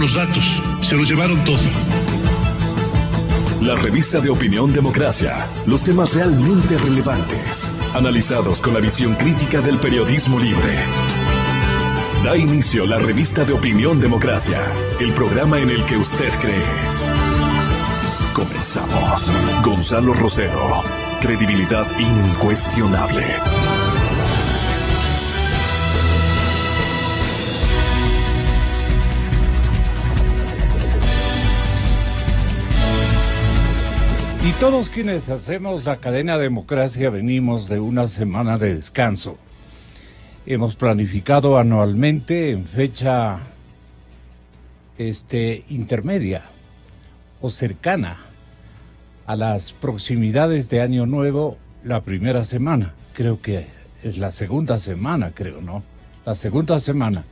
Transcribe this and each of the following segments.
los datos, se los llevaron todo. La revista de Opinión Democracia. Los temas realmente relevantes, analizados con la visión crítica del periodismo libre. Da inicio la revista de Opinión Democracia, el programa en el que usted cree. Comenzamos. Gonzalo Rosero. Credibilidad incuestionable. Y todos quienes hacemos la cadena Democracia venimos de una semana de descanso. Hemos planificado anualmente en fecha intermedia o cercana a las proximidades de Año Nuevo, la primera semana. Creo que es la segunda semana, ¿no? La segunda semana.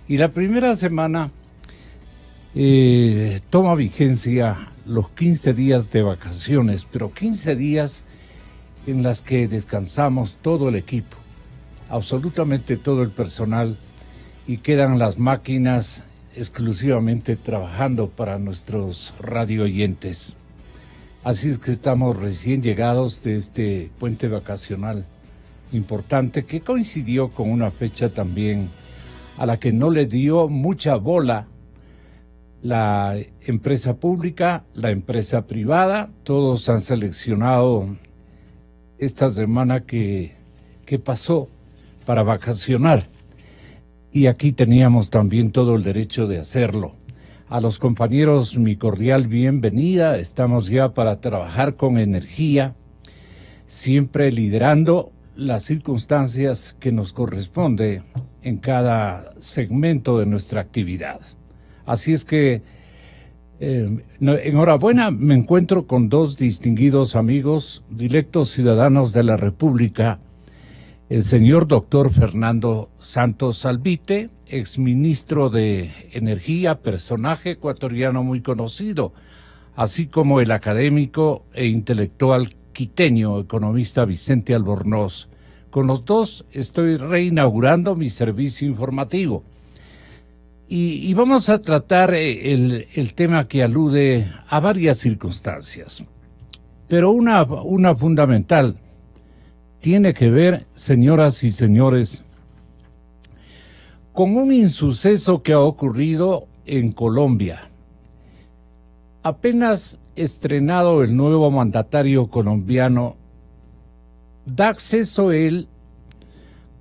Y la primera semana toma vigencia los 15 días de vacaciones, pero 15 días en las que descansamos todo el equipo, absolutamente todo el personal, y quedan las máquinas exclusivamente trabajando para nuestros radio oyentes. Así es que estamos recién llegados de este puente vacacional importante que coincidió con una fecha también a la que no le dio mucha bola la empresa pública, la empresa privada. Todos han seleccionado esta semana que pasó para vacacionar. Y aquí teníamos también todo el derecho de hacerlo. A los compañeros, mi cordial bienvenida. Estamos ya para trabajar con energía, siempre liderando las circunstancias que nos corresponde en cada segmento de nuestra actividad. Así es que, enhorabuena, me encuentro con dos distinguidos amigos, directos ciudadanos de la República, el señor doctor Fernando Santos Albite, exministro de Energía, personaje ecuatoriano muy conocido, así como el académico e intelectual quiteño, economista Vicente Albornoz. Con los dos estoy reinaugurando mi servicio informativo. Y vamos a tratar el tema que alude a varias circunstancias, pero una fundamental tiene que ver, señoras y señores, con un insuceso que ha ocurrido en Colombia. Apenas estrenado el nuevo mandatario colombiano, da acceso él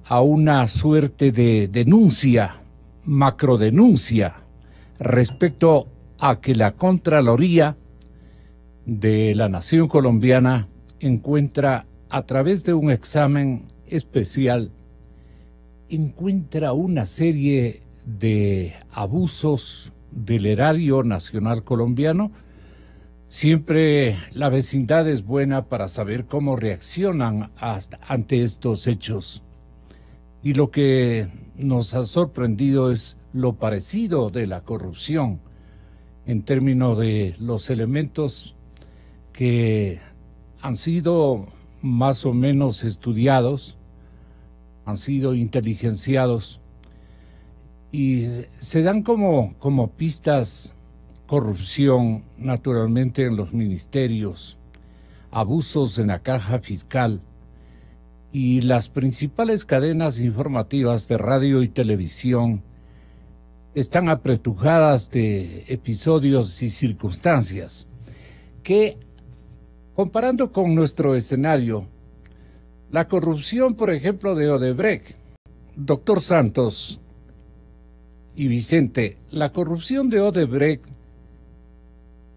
a una suerte de denuncia, macrodenuncia, respecto a que la Contraloría de la Nación Colombiana encuentra, a través de un examen especial, encuentra una serie de abusos del erario nacional colombiano. Siempre la vecindad es buena para saber cómo reaccionan ante estos hechos. Y lo que nos ha sorprendido es lo parecido de la corrupción en términos de los elementos que han sido más o menos estudiados, han sido inteligenciados y se dan como pistas: corrupción naturalmente en los ministerios, abusos en la caja fiscal, y las principales cadenas informativas de radio y televisión están apretujadas de episodios y circunstancias que, comparando con nuestro escenario, la corrupción, por ejemplo, de Odebrecht, doctor Santos y Vicente, la corrupción de Odebrecht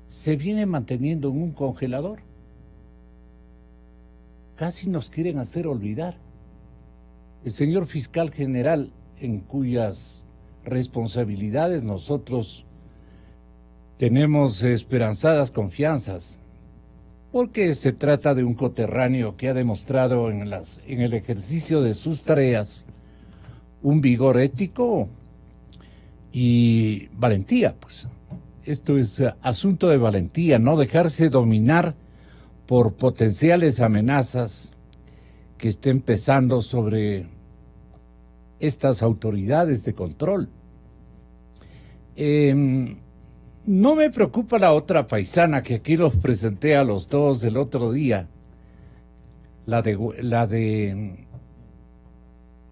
se viene manteniendo en un congelador. Casi nos quieren hacer olvidar. El señor fiscal general, en cuyas responsabilidades nosotros tenemos esperanzadas confianzas, porque se trata de un coterráneo que ha demostrado en el ejercicio de sus tareas un vigor ético y valentía. Pues esto es asunto de valentía, no dejarse dominar por potenciales amenazas que estén pesando sobre estas autoridades de control. No me preocupa la otra paisana que aquí los presenté a los dos el otro día, la de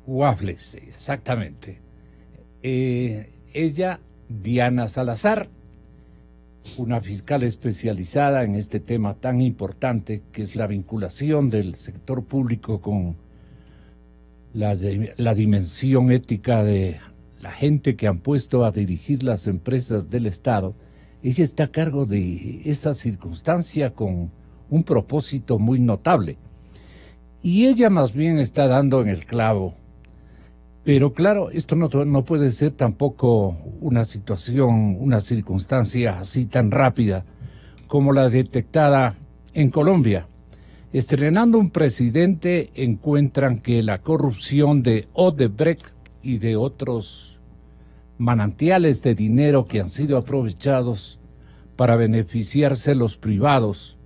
Waffles, exactamente. Ella, Diana Salazar, una fiscal especializada en este tema tan importante que es la vinculación del sector público con la dimensión ética de la gente que han puesto a dirigir las empresas del Estado. Ella está a cargo de esa circunstancia con un propósito muy notable. Y ella más bien está dando en el clavo. Pero claro, esto no puede ser tampoco una situación, una circunstancia así tan rápida como la detectada en Colombia. Estrenando un presidente, encuentran que la corrupción de Odebrecht y de otros manantiales de dinero que han sido aprovechados para beneficiarse los privados,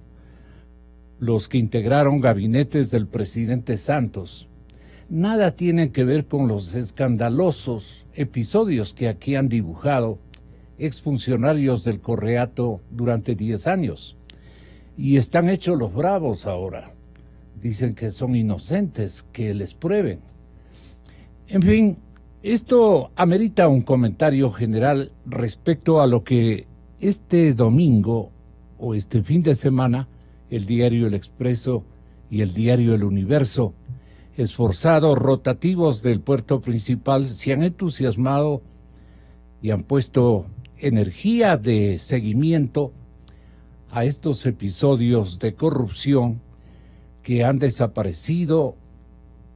los que integraron gabinetes del presidente Santos, nada tienen que ver con los escandalosos episodios que aquí han dibujado exfuncionarios del Correato durante 10 años. Y están hechos los bravos ahora. Dicen que son inocentes, que les prueben. En fin, esto amerita un comentario general respecto a lo que este domingo o este fin de semana el diario El Expreso y el diario El Universo, esforzados rotativos del puerto principal, se han entusiasmado y han puesto energía de seguimiento a estos episodios de corrupción que han desaparecido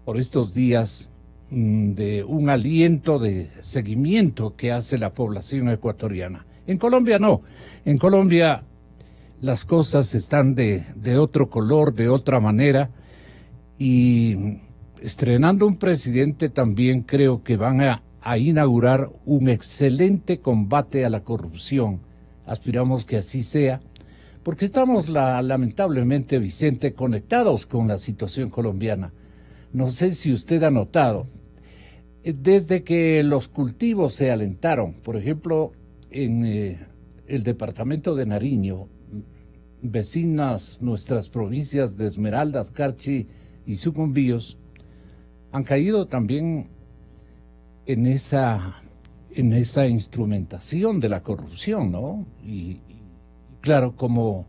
por estos días de un aliento de seguimiento que hace la población ecuatoriana. En Colombia no, en Colombia las cosas están de otro color, de otra manera, y estrenando un presidente también creo que van a inaugurar un excelente combate a la corrupción. Aspiramos que así sea, porque estamos lamentablemente, Vicente, conectados con la situación colombiana. No sé si usted ha notado, desde que los cultivos se alentaron, por ejemplo, en el departamento de Nariño, vecinas nuestras provincias de Esmeraldas, Carchi y Sucumbíos, han caído también en esa instrumentación de la corrupción, ¿no? Y claro, como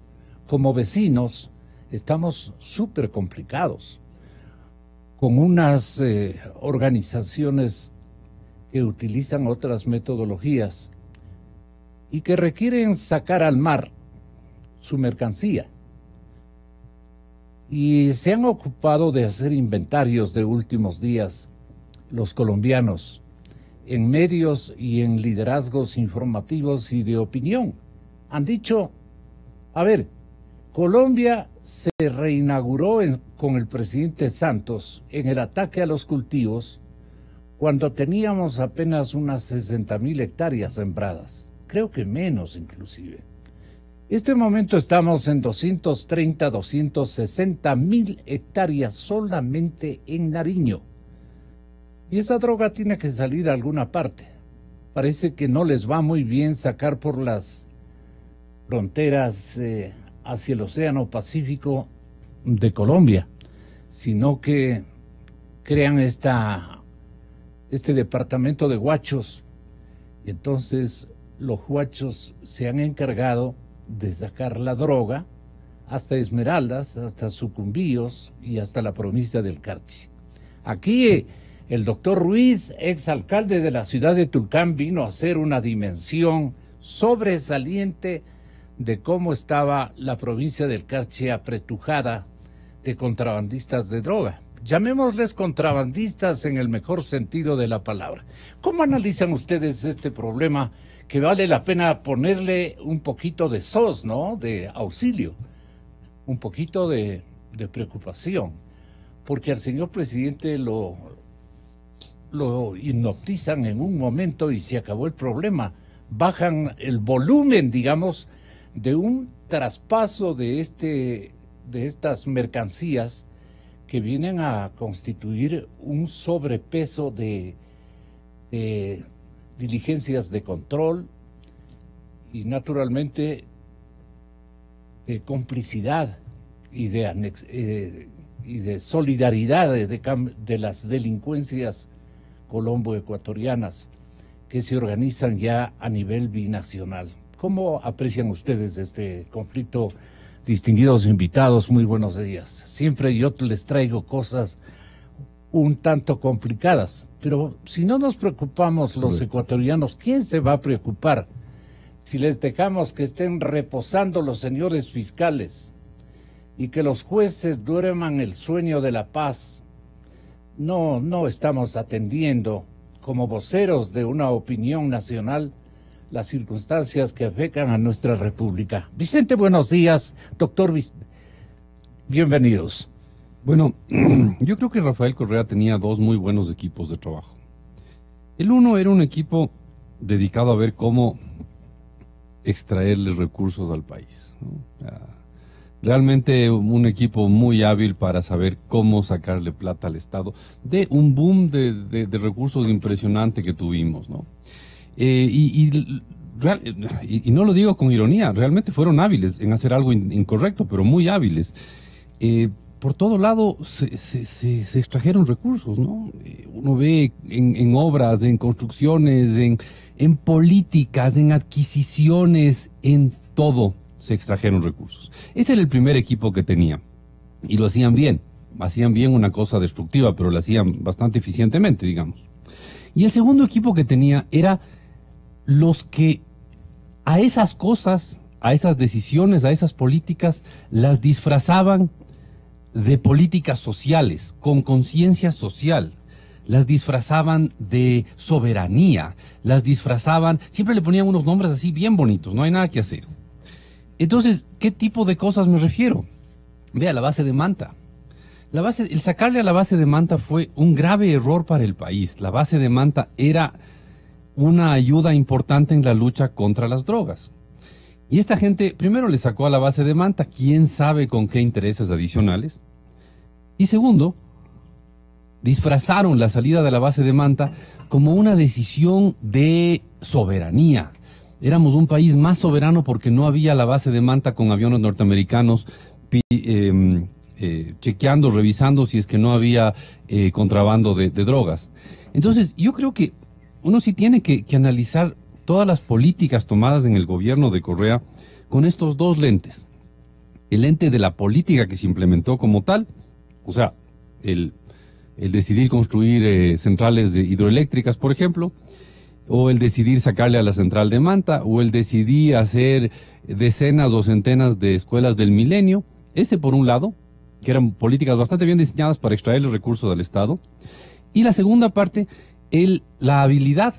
vecinos estamos súper complicados, con unas organizaciones que utilizan otras metodologías y que requieren sacar al mar su mercancía. Y se han ocupado de hacer inventarios de últimos días los colombianos en medios y en liderazgos informativos y de opinión. Han dicho, a ver, Colombia se reinauguró con el presidente Santos en el ataque a los cultivos cuando teníamos apenas unas 60,000 hectáreas sembradas, creo que menos inclusive. Este momento estamos en 230, 260,000 hectáreas solamente en Nariño. Y esa droga tiene que salir a alguna parte. Parece que no les va muy bien sacar por las fronteras hacia el Océano Pacífico de Colombia, sino que crean este departamento de huachos. Y entonces los huachos se han encargado de sacar la droga hasta Esmeraldas, hasta Sucumbíos y hasta la provincia del Carchi. Aquí el doctor Ruiz, exalcalde de la ciudad de Tulcán, vino a hacer una dimensión sobresaliente de cómo estaba la provincia del Carchi apretujada de contrabandistas de droga. Llamémosles contrabandistas en el mejor sentido de la palabra. ¿Cómo analizan ustedes este problema que vale la pena ponerle un poquito de sos, ¿no? De auxilio, un poquito de preocupación, porque al señor presidente lo hipnotizan en un momento y se acabó el problema. Bajan el volumen, digamos, de un traspaso de estas mercancías que vienen a constituir un sobrepeso de diligencias de control, y naturalmente de complicidad y de solidaridad de las delincuencias colombo-ecuatorianas que se organizan ya a nivel binacional. ¿Cómo aprecian ustedes este conflicto? Distinguidos invitados, muy buenos días. Siempre yo les traigo cosas un tanto complicadas, pero si no nos preocupamos los ecuatorianos, ¿quién se va a preocupar si les dejamos que estén reposando los señores fiscales y que los jueces duerman el sueño de la paz? No estamos atendiendo como voceros de una opinión nacional las circunstancias que afectan a nuestra república. Vicente, buenos días. Doctor, bienvenidos. Bueno, yo creo que Rafael Correa tenía dos muy buenos equipos de trabajo. El uno era un equipo dedicado a ver cómo extraerle recursos al país, ¿no? Realmente un equipo muy hábil para saber cómo sacarle plata al Estado de un boom de recursos impresionante que tuvimos, ¿no? Y no lo digo con ironía, realmente fueron hábiles en hacer algo incorrecto, pero muy hábiles. Por todo lado se extrajeron recursos, ¿no? Uno ve en obras, en construcciones, en políticas, en adquisiciones, en todo se extrajeron recursos. Ese era el primer equipo que tenía y lo hacían bien una cosa destructiva, pero lo hacían bastante eficientemente, digamos. Y el segundo equipo que tenía era los que a esas cosas, a esas decisiones, a esas políticas, las disfrazaban de políticas sociales, con conciencia social. Las disfrazaban de soberanía, las disfrazaban, siempre le ponían unos nombres así bien bonitos, no hay nada que hacer. Entonces, ¿qué tipo de cosas me refiero? Vea, la base de Manta. El sacarle a la base de Manta fue un grave error para el país. La base de Manta era una ayuda importante en la lucha contra las drogas. Y esta gente, primero le sacó a la base de Manta, quién sabe con qué intereses adicionales. Y segundo, disfrazaron la salida de la base de Manta como una decisión de soberanía. Éramos un país más soberano porque no había la base de Manta con aviones norteamericanos chequeando, revisando si es que no había contrabando de drogas. Entonces, yo creo que uno sí tiene que analizar todas las políticas tomadas en el gobierno de Correa con estos dos lentes. El lente de la política que se implementó como tal, o sea, el decidir construir centrales hidroeléctricas, por ejemplo, o el decidir sacarle a la central de Manta, o el decidir hacer decenas o centenas de escuelas del milenio. Ese por un lado, que eran políticas bastante bien diseñadas para extraer los recursos del Estado. Y la segunda parte, la habilidad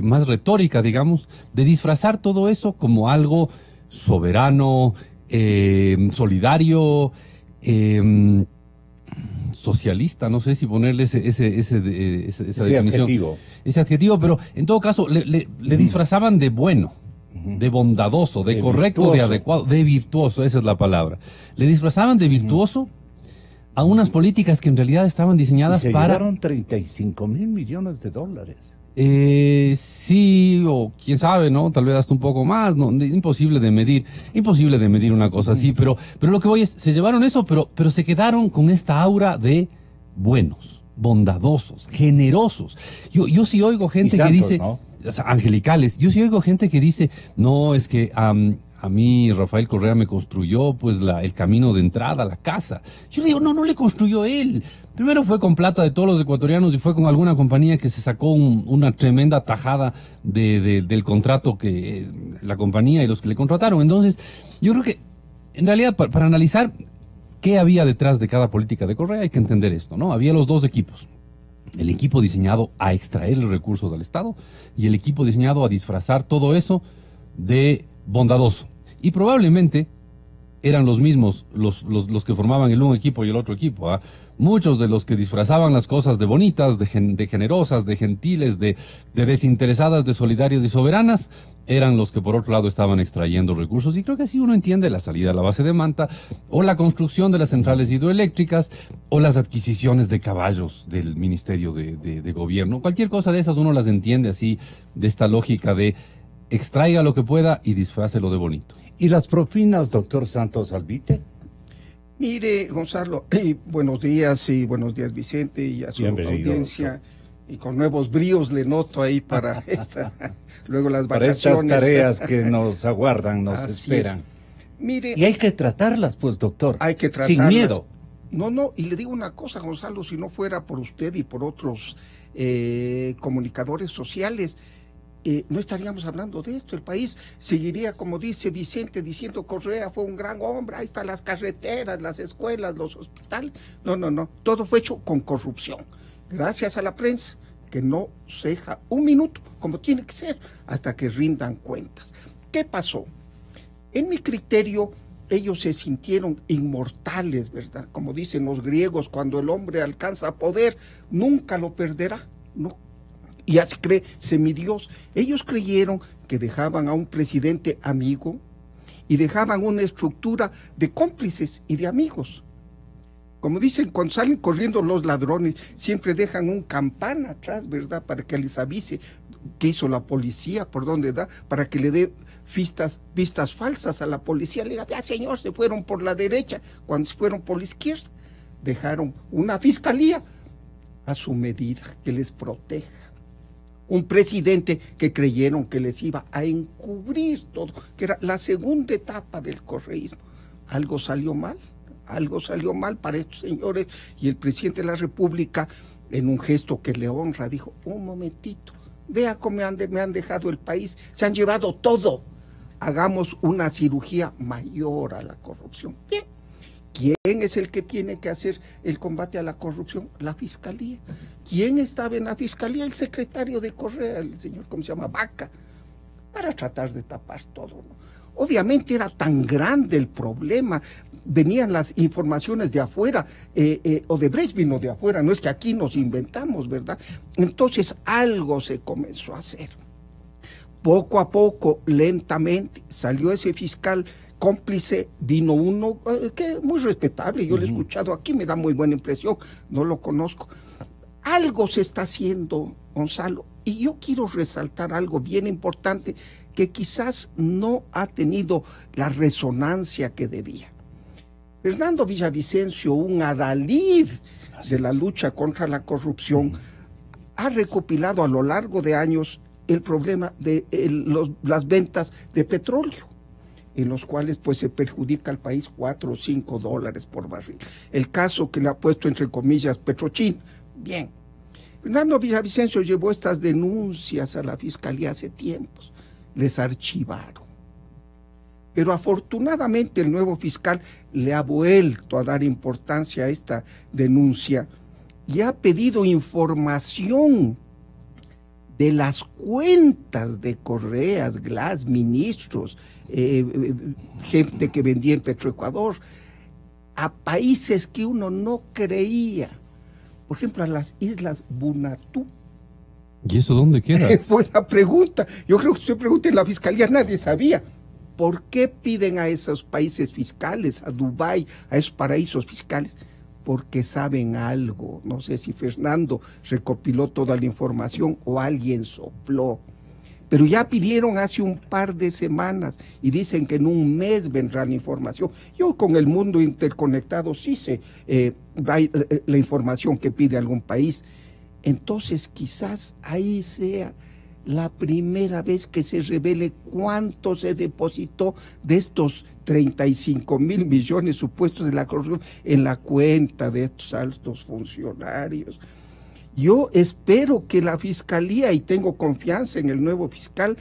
más retórica, digamos, de disfrazar todo eso como algo soberano, solidario, socialista, no sé si ponerle esa definición, ese adjetivo, pero en todo caso le disfrazaban de bueno, de bondadoso, de correcto, virtuoso, de adecuado, de virtuoso, esa es la palabra. Le disfrazaban de virtuoso a unas políticas que en realidad estaban diseñadas para... llevaron 35.000 millones de dólares. Sí, o quién sabe, ¿no? Tal vez hasta un poco más, no, imposible de medir una cosa así, pero lo que voy es, se llevaron eso, pero se quedaron con esta aura de buenos, bondadosos, generosos. Yo sí oigo gente que dice, ¿no? O sea, angelicales, yo sí oigo gente que dice, no, es que a mí Rafael Correa me construyó pues el camino de entrada a la casa. Yo le digo, no le construyó él. Primero fue con plata de todos los ecuatorianos y fue con alguna compañía que se sacó una tremenda tajada del contrato que la compañía y los que le contrataron. Entonces, yo creo que en realidad para analizar qué había detrás de cada política de Correa hay que entender esto, ¿no? Había los dos equipos. El equipo diseñado a extraer los recursos del Estado y el equipo diseñado a disfrazar todo eso de bondadoso. Y probablemente eran los mismos los que formaban el un equipo y el otro equipo, ¿ah? Muchos de los que disfrazaban las cosas de bonitas, de generosas, de gentiles, de desinteresadas, de solidarias y soberanas, eran los que por otro lado estaban extrayendo recursos. Y creo que así uno entiende la salida a la base de Manta, o la construcción de las centrales hidroeléctricas, o las adquisiciones de caballos del Ministerio de Gobierno. Cualquier cosa de esas uno las entiende así, de esta lógica de extraiga lo que pueda y disfrácelo de bonito. ¿Y las propinas, doctor Santos Albite? Mire, Gonzalo, buenos días Vicente y a su Bienvenido, audiencia. doctor. Y con nuevos bríos le noto ahí para luego las Para vacaciones. estas tareas que nos aguardan, nos Así esperan. es. Mire, Y hay que tratarlas, pues, doctor. hay que tratarlas. Sin miedo. No, y le digo una cosa, Gonzalo, si no fuera por usted y por otros comunicadores sociales, no estaríamos hablando de esto. El país seguiría, como dice Vicente, diciendo Correa fue un gran hombre, ahí están las carreteras, las escuelas, los hospitales. No, todo fue hecho con corrupción. Gracias a la prensa, que no ceja un minuto, como tiene que ser, hasta que rindan cuentas. ¿Qué pasó? En mi criterio, ellos se sintieron inmortales, ¿verdad? Como dicen los griegos, cuando el hombre alcanza poder, nunca lo perderá, ¿no? Y así cree semidios. Ellos creyeron que dejaban a un presidente amigo y dejaban una estructura de cómplices y de amigos. Como dicen, cuando salen corriendo los ladrones, siempre dejan un campana atrás, ¿verdad? Para que les avise qué hizo la policía, por dónde da, para que le dé vistas falsas a la policía. Le diga, vea señor, se fueron por la derecha, cuando se fueron por la izquierda. Dejaron una fiscalía a su medida, que les proteja. Un presidente que creyeron que les iba a encubrir todo, que era la segunda etapa del correísmo. Algo salió mal para estos señores, y el presidente de la República, en un gesto que le honra, dijo, un momentito, vea cómo me han dejado el país, se han llevado todo, hagamos una cirugía mayor a la corrupción. Bien, ¿quién es el que tiene que hacer el combate a la corrupción? La Fiscalía. ¿Quién estaba en la Fiscalía? El secretario de Correa, el señor, ¿cómo se llama? Vaca, para tratar de tapar todo, ¿no? Obviamente era tan grande el problema, venían las informaciones de afuera, Odebrecht vino de afuera, no es que aquí nos inventamos, ¿verdad? Entonces algo se comenzó a hacer. Poco a poco, lentamente, salió ese fiscal cómplice, vino uno que muy respetable, yo lo he escuchado aquí, me da muy buena impresión, no lo conozco. Algo se está haciendo, Gonzalo, y yo quiero resaltar algo bien importante que quizás no ha tenido la resonancia que debía. Fernando Villavicencio, un adalid de la lucha contra la corrupción, ha recopilado a lo largo de años el problema de las ventas de petróleo, en los cuales pues se perjudica al país $4 o $5 por barril. El caso que le ha puesto entre comillas Petrochín, bien. Fernando Villavicencio llevó estas denuncias a la Fiscalía hace tiempos, les archivaron. Pero afortunadamente el nuevo fiscal le ha vuelto a dar importancia a esta denuncia y ha pedido información de las cuentas de Correas, Glass, ministros, gente que vendía en Petroecuador, a países que uno no creía. Por ejemplo, a las Islas Bunatú. ¿Y eso dónde queda? Buena pregunta. Yo creo que usted pregunta en la Fiscalía, nadie sabía. ¿Por qué piden a esos países fiscales, a Dubái, a esos paraísos fiscales? Porque saben algo. No sé si Fernando recopiló toda la información o alguien sopló. Pero ya pidieron hace un par de semanas y dicen que en un mes vendrá la información. Yo con el mundo interconectado sí sé la información que pide algún país. Entonces quizás ahí sea la primera vez que se revele cuánto se depositó de estos 35,000 millones supuestos de la corrupción en la cuenta de estos altos funcionarios. Yo espero que la Fiscalía, y tengo confianza en el nuevo fiscal,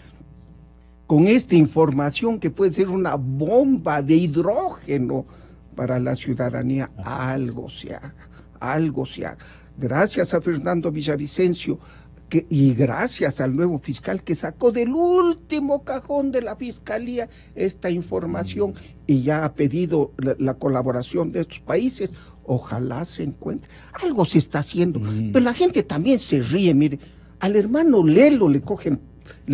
con esta información que puede ser una bomba de hidrógeno para la ciudadanía, algo se haga. Gracias a Fernando Villavicencio y gracias al nuevo fiscal que sacó del último cajón de la Fiscalía esta información y ya ha pedido la colaboración de estos países. Ojalá se encuentre. Algo se está haciendo, pero la gente también se ríe. Mire, al hermano Lelo le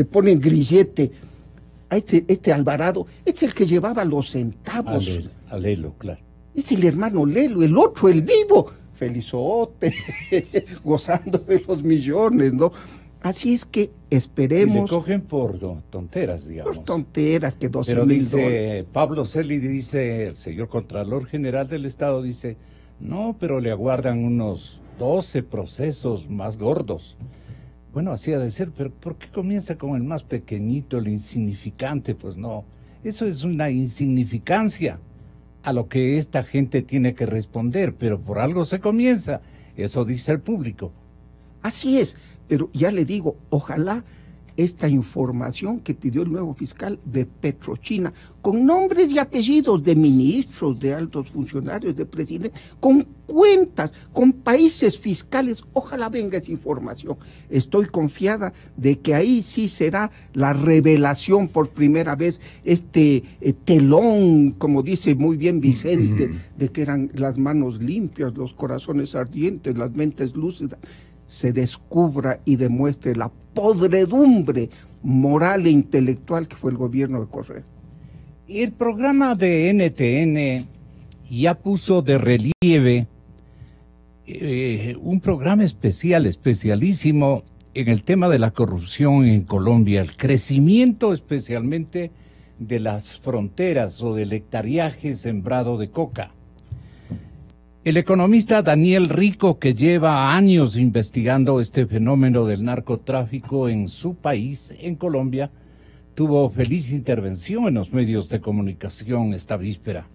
ponen grillete. A este Alvarado, es el que llevaba los centavos. A Lelo, claro. Es el hermano Lelo, el otro, el vivo. Felizote, gozando de los millones, ¿no? Así es que Y esperemos. le cogen por tonteras, digamos. Por tonteras que Pero $12,000. dice, Pablo Celi dice, el señor Contralor General del Estado dice, no, pero le aguardan unos 12 procesos más gordos. Bueno, así ha de ser, pero ¿por qué comienza con el más pequeñito, el insignificante? Pues no, eso es una insignificancia a lo que esta gente tiene que responder, pero por algo se comienza, eso dice el público. Así es, pero ya le digo, ojalá esta información que pidió el nuevo fiscal de Petrochina, con nombres y apellidos de ministros, de altos funcionarios, de presidentes, con cuentas, con países fiscales, ojalá venga esa información. Estoy confiada de que ahí sí será la revelación por primera vez, telón, como dice muy bien Vicente, de que eran las manos limpias, los corazones ardientes, las mentes lúcidas, se descubra y demuestre la podredumbre moral e intelectual que fue el gobierno de Correa. Y el programa de NTN ya puso de relieve un programa especialísimo en el tema de la corrupción en Colombia, el crecimiento especialmente de las fronteras o del hectariaje sembrado de coca. El economista Daniel Rico, que lleva años investigando este fenómeno del narcotráfico en su país, en Colombia, tuvo feliz intervención en los medios de comunicación esta víspera.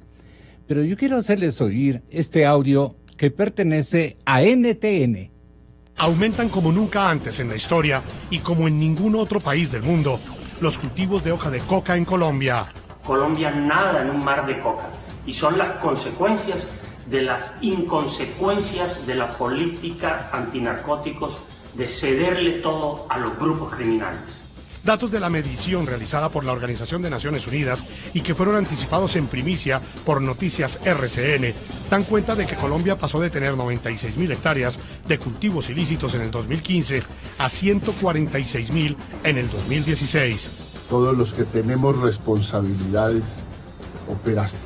Pero yo quiero hacerles oír este audio que pertenece a NTN. Aumentan como nunca antes en la historia y como en ningún otro país del mundo los cultivos de hoja de coca en Colombia. Colombia nada en un mar de coca y son las consecuencias de las inconsecuencias de la política antinarcóticos de cederle todo a los grupos criminales. Datos de la medición realizada por la Organización de Naciones Unidas y que fueron anticipados en primicia por Noticias RCN dan cuenta de que Colombia pasó de tener 96.000 hectáreas de cultivos ilícitos en el 2015 a 146.000 en el 2016. Todos los que tenemos responsabilidades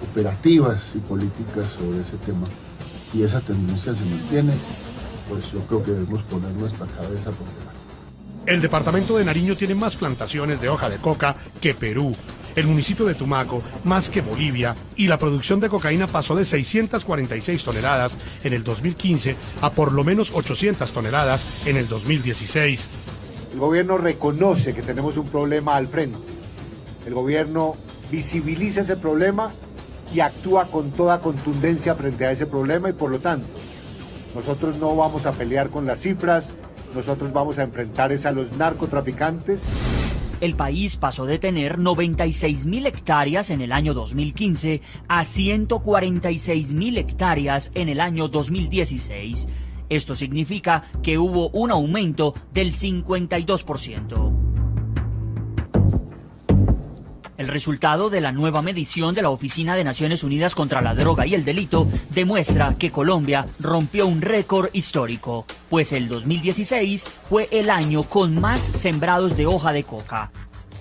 operativas y políticas sobre ese tema, si esa tendencia se mantiene, pues yo creo que debemos poner nuestra cabeza por delante. El departamento de Nariño tiene más plantaciones de hoja de coca que Perú, el municipio de Tumaco más que Bolivia, y la producción de cocaína pasó de 646 toneladas en el 2015 a por lo menos 800 toneladas en el 2016. El gobierno reconoce que tenemos un problema al frente. El gobierno visibiliza ese problema y actúa con toda contundencia frente a ese problema y por lo tanto nosotros no vamos a pelear con las cifras, nosotros vamos a enfrentar a los narcotraficantes. El país pasó de tener 96.000 hectáreas en el año 2015 a 146.000 hectáreas en el año 2016. Esto significa que hubo un aumento del 52%. El resultado de la nueva medición de la Oficina de Naciones Unidas contra la Droga y el Delito demuestra que Colombia rompió un récord histórico, pues el 2016 fue el año con más sembrados de hoja de coca.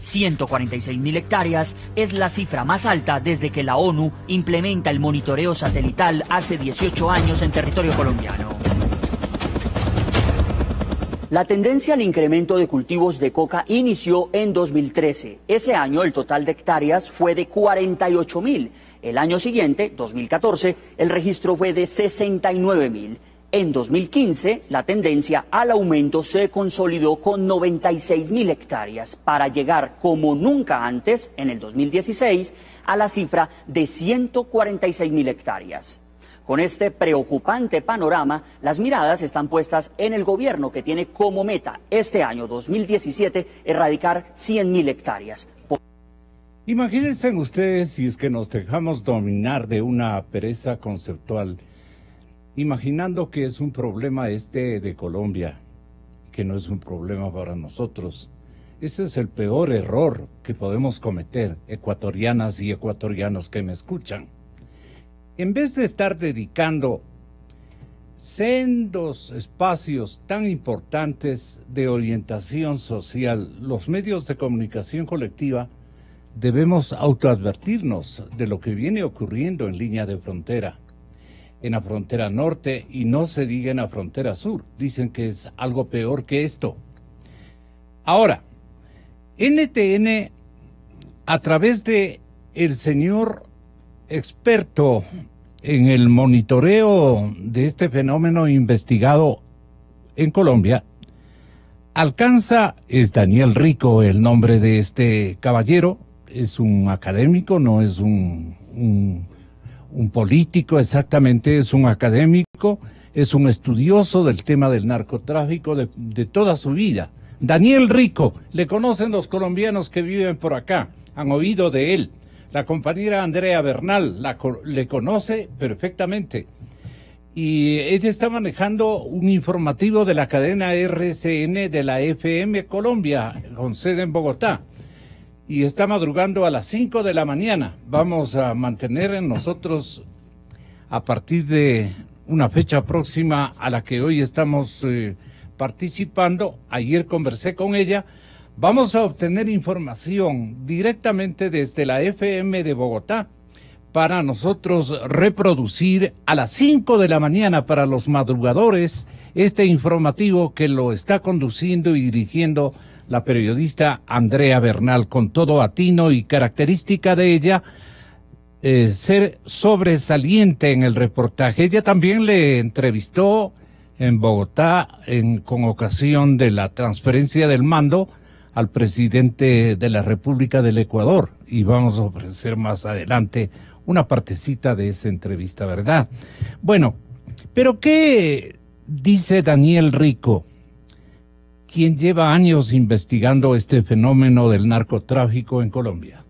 146.000 hectáreas es la cifra más alta desde que la ONU implementa el monitoreo satelital hace 18 años en territorio colombiano. La tendencia al incremento de cultivos de coca inició en 2013. Ese año el total de hectáreas fue de 48.000. El año siguiente, 2014, el registro fue de 69.000. En 2015, la tendencia al aumento se consolidó con 96.000 hectáreas para llegar, como nunca antes, en el 2016, a la cifra de 146.000 hectáreas. Con este preocupante panorama, las miradas están puestas en el gobierno que tiene como meta este año 2017 erradicar 100.000 hectáreas. Imagínense ustedes si es que nos dejamos dominar de una pereza conceptual, imaginando que es un problema de Colombia, que no es un problema para nosotros. Ese es el peor error que podemos cometer, ecuatorianas y ecuatorianos que me escuchan. En vez de estar dedicando sendos espacios tan importantes de orientación social, los medios de comunicación colectiva debemos autoadvertirnos de lo que viene ocurriendo en línea de frontera. En la frontera norte, y no se diga en la frontera sur, dicen que es algo peor que esto. Ahora, NTN, a través de el señor experto en el monitoreo de este fenómeno investigado en Colombia, alcanza, es Daniel Rico el nombre de este caballero, es un académico, no es un político exactamente, es un académico, es un estudioso del tema del narcotráfico de toda su vida. Daniel Rico, le conocen los colombianos que viven por acá, han oído de él. La compañera Andrea Bernal le conoce perfectamente. Y ella está manejando un informativo de la cadena RCN de la FM Colombia, con sede en Bogotá. Y está madrugando a las 5 de la mañana. Vamos a mantener nosotros, a partir de una fecha próxima a la que hoy estamos participando, ayer conversé con ella, vamos a obtener información directamente desde la FM de Bogotá para nosotros reproducir a las 5 de la mañana para los madrugadores este informativo que lo está conduciendo y dirigiendo la periodista Andrea Bernal, con todo atino y característica de ella, ser sobresaliente en el reportaje. Ella también le entrevistó en Bogotá con ocasión de la transferencia del mando al presidente de la República del Ecuador, y vamos a ofrecer más adelante una partecita de esa entrevista, ¿verdad? Bueno, pero ¿qué dice Daniel Rico, quien lleva años investigando este fenómeno del narcotráfico en Colombia?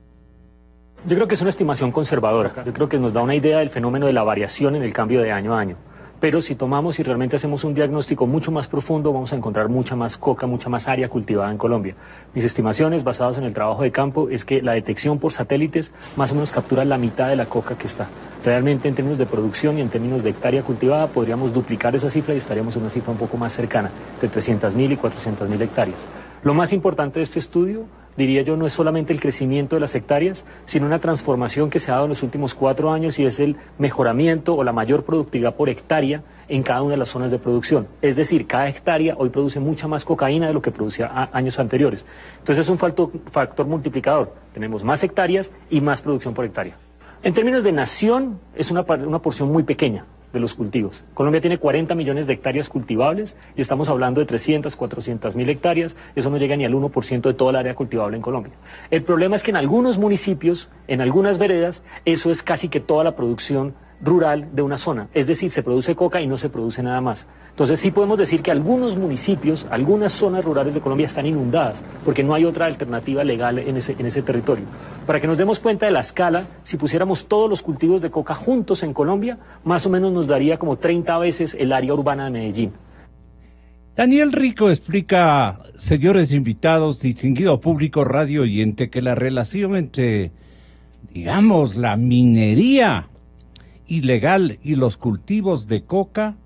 Yo creo que es una estimación conservadora. Yo creo que nos da una idea del fenómeno de la variación en el cambio de año a año. Pero si tomamos y realmente hacemos un diagnóstico mucho más profundo, vamos a encontrar mucha más coca, mucha más área cultivada en Colombia. Mis estimaciones, basadas en el trabajo de campo, es que la detección por satélites más o menos captura la mitad de la coca que está. Realmente, en términos de producción y en términos de hectárea cultivada, podríamos duplicar esa cifra y estaríamos en una cifra un poco más cercana, de 300.000 y 400.000 hectáreas. Lo más importante de este estudio, diría yo, no es solamente el crecimiento de las hectáreas, sino una transformación que se ha dado en los últimos 4 años, y es el mejoramiento o la mayor productividad por hectárea en cada una de las zonas de producción. Es decir, cada hectárea hoy produce mucha más cocaína de lo que producía años anteriores. Entonces es un factor multiplicador. Tenemos más hectáreas y más producción por hectárea. En términos de nación, es una porción muy pequeña de los cultivos. Colombia tiene 40 millones de hectáreas cultivables y estamos hablando de 300, 400.000 hectáreas. Eso no llega ni al 1% de toda el área cultivable en Colombia. El problema es que en algunos municipios, en algunas veredas, eso es casi que toda la producción rural de una zona. Es decir, se produce coca y no se produce nada más. Entonces sí podemos decir que algunos municipios, algunas zonas rurales de Colombia están inundadas porque no hay otra alternativa legal en ese territorio. Para que nos demos cuenta de la escala, si pusiéramos todos los cultivos de coca juntos en Colombia, más o menos nos daría como 30 veces el área urbana de Medellín. Daniel Rico explica, señores invitados, distinguido público radio oyente, que la relación entre, digamos, la minería ilegal y los cultivos de coca,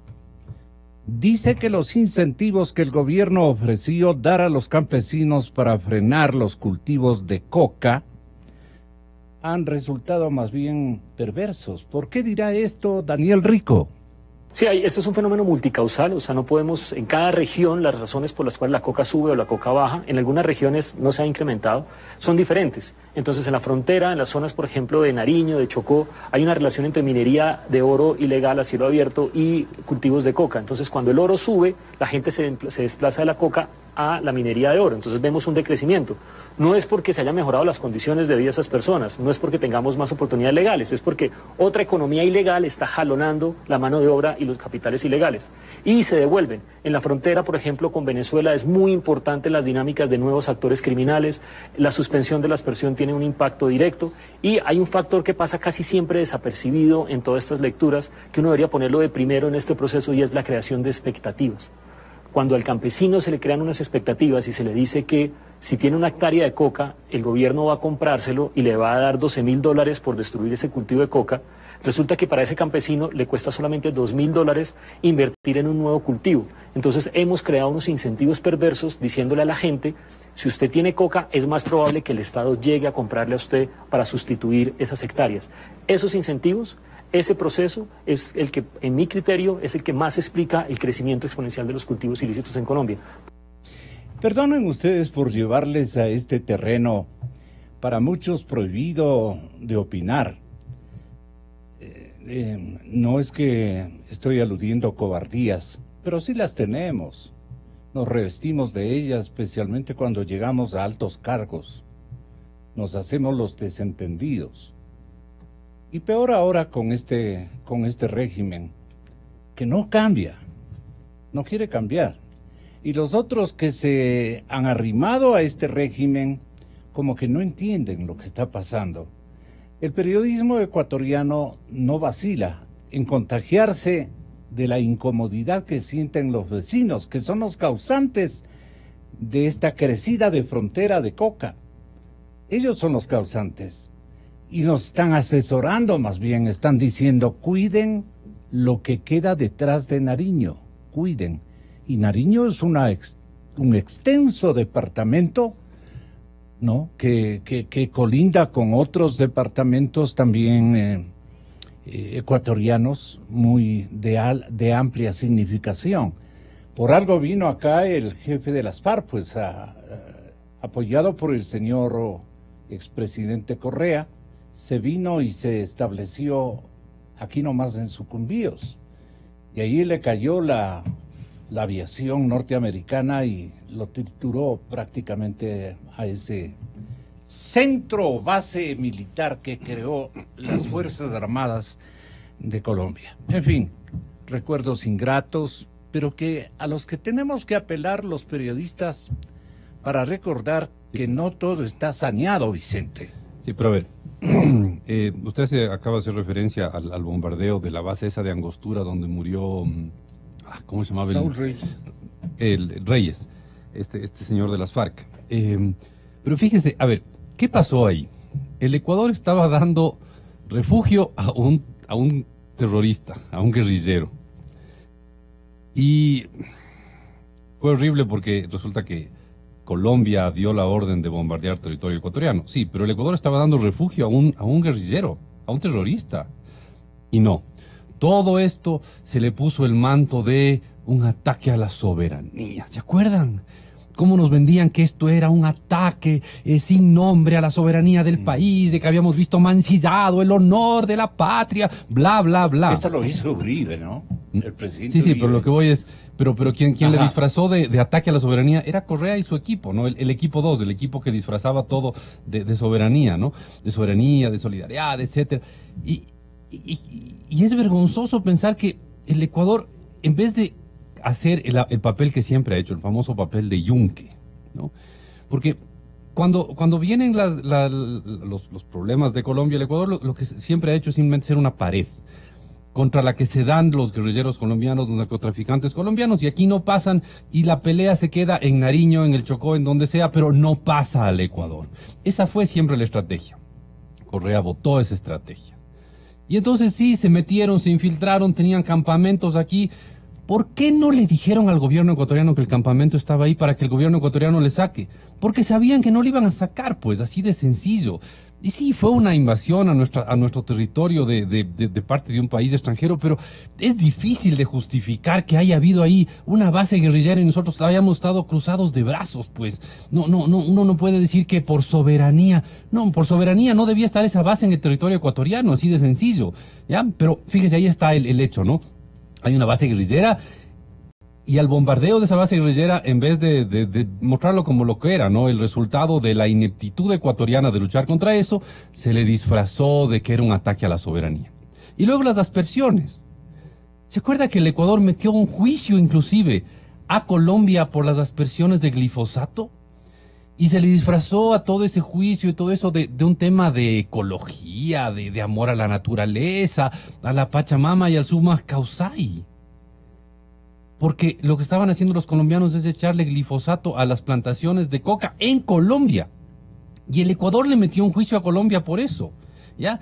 dice que los incentivos que el gobierno ofreció dar a los campesinos para frenar los cultivos de coca han resultado más bien perversos. ¿Por qué dirá esto Daniel Rico? Sí, esto es un fenómeno multicausal, o sea, no podemos, en cada región, las razones por las cuales la coca sube o la coca baja, en algunas regiones no se ha incrementado, son diferentes. Entonces, en la frontera, en las zonas, por ejemplo, de Nariño, de Chocó, hay una relación entre minería de oro ilegal a cielo abierto y cultivos de coca. Entonces, cuando el oro sube, la gente se desplaza de la coca a la minería de oro. Entonces vemos un decrecimiento. No es porque se hayan mejorado las condiciones de vida de esas personas, no es porque tengamos más oportunidades legales, es porque otra economía ilegal está jalonando la mano de obra y los capitales ilegales. Y se devuelven. En la frontera, por ejemplo, con Venezuela es muy importante las dinámicas de nuevos actores criminales, la suspensión de la aspersión tiene un impacto directo, y hay un factor que pasa casi siempre desapercibido en todas estas lecturas, que uno debería ponerlo de primero en este proceso, y es la creación de expectativas. Cuando al campesino se le crean unas expectativas y se le dice que si tiene una hectárea de coca, el gobierno va a comprárselo y le va a dar $12.000 por destruir ese cultivo de coca, resulta que para ese campesino le cuesta solamente $2.000 invertir en un nuevo cultivo. Entonces hemos creado unos incentivos perversos diciéndole a la gente, si usted tiene coca, es más probable que el Estado llegue a comprarle a usted para sustituir esas hectáreas. Esos incentivos, ese proceso es el que, en mi criterio, es el que más explica el crecimiento exponencial de los cultivos ilícitos en Colombia. Perdonen ustedes por llevarles a este terreno, para muchos prohibido de opinar. No es que estoy aludiendo cobardías, pero sí las tenemos. Nos revestimos de ellas, especialmente cuando llegamos a altos cargos. Nos hacemos los desentendidos. Y peor ahora con este régimen, que no cambia, no quiere cambiar. Y los otros que se han arrimado a este régimen, como que no entienden lo que está pasando. El periodismo ecuatoriano no vacila en contagiarse de la incomodidad que sienten los vecinos, que son los causantes de esta crecida de frontera de coca. Ellos son los causantes y nos están asesorando, más bien están diciendo: cuiden lo que queda detrás de Nariño, cuiden. Y Nariño es un extenso departamento, ¿no? que colinda con otros departamentos también ecuatorianos muy de amplia significación. Por algo vino acá el jefe de las FARC, pues apoyado por el señor expresidente Correa, se vino y se estableció aquí nomás en Sucumbíos. Y ahí le cayó la aviación norteamericana y lo trituró prácticamente a ese centro base militar que creó las Fuerzas Armadas de Colombia. En fin, recuerdos ingratos, pero que a los que tenemos que apelar los periodistas para recordar que no todo está saneado, Vicente. Sí, pero a ver, usted se acaba de hacer referencia al bombardeo de la base esa de Angostura donde murió, ¿cómo se llamaba? Raúl Reyes. El Reyes, este señor de las FARC. Pero fíjese, a ver, ¿qué pasó ahí? El Ecuador estaba dando refugio a un terrorista, a un guerrillero. Y fue horrible porque resulta que Colombia dio la orden de bombardear territorio ecuatoriano. Sí, pero el Ecuador estaba dando refugio a un guerrillero, a un terrorista. Y no, todo esto se le puso el manto de un ataque a la soberanía. ¿Se acuerdan? Cómo nos vendían que esto era un ataque sin nombre a la soberanía del país, de que habíamos visto mancillado el honor de la patria, bla, bla, bla. Esto lo hizo Uribe, ¿no? El presidente Sí, Uribe. pero lo que voy es... Pero quien le disfrazó de ataque a la soberanía era Correa y su equipo, ¿no? El equipo 2, el equipo que disfrazaba todo de soberanía, ¿no? De soberanía, de solidaridad, etcétera. Y es vergonzoso pensar que el Ecuador, en vez de hacer el papel que siempre ha hecho, el famoso papel de yunque, ¿no? Porque cuando vienen los problemas de Colombia, el Ecuador lo que siempre ha hecho es simplemente ser una pared contra la que se dan los guerrilleros colombianos, los narcotraficantes colombianos, y aquí no pasan, y la pelea se queda en Nariño, en el Chocó, en donde sea, pero no pasa al Ecuador. Esa fue siempre la estrategia. Correa votó esa estrategia. Y entonces sí, se metieron, se infiltraron, tenían campamentos aquí. ¿Por qué no le dijeron al gobierno ecuatoriano que el campamento estaba ahí para que el gobierno ecuatoriano le saque? Porque sabían que no le iban a sacar, pues, así de sencillo. Y sí, fue una invasión a nuestro territorio de parte de un país extranjero, pero es difícil de justificar que haya habido ahí una base guerrillera y nosotros hayamos estado cruzados de brazos, pues. No, uno no puede decir que por soberanía. No, por soberanía no debía estar esa base en el territorio ecuatoriano, así de sencillo, ¿ya? Pero fíjese, ahí está el hecho, ¿no? Hay una base guerrillera y al bombardeo de esa base guerrillera, en vez de mostrarlo como lo que era, ¿no? El resultado de la ineptitud ecuatoriana de luchar contra eso, se le disfrazó de que era un ataque a la soberanía. Y luego las aspersiones. ¿Se acuerda que el Ecuador metió un juicio inclusive a Colombia por las aspersiones de glifosato? Y se le disfrazó a todo ese juicio y todo eso de un tema de ecología, de amor a la naturaleza, a la Pachamama y al Suma Causay. Porque lo que estaban haciendo los colombianos es echarle glifosato a las plantaciones de coca en Colombia. Y el Ecuador le metió un juicio a Colombia por eso, ¿ya?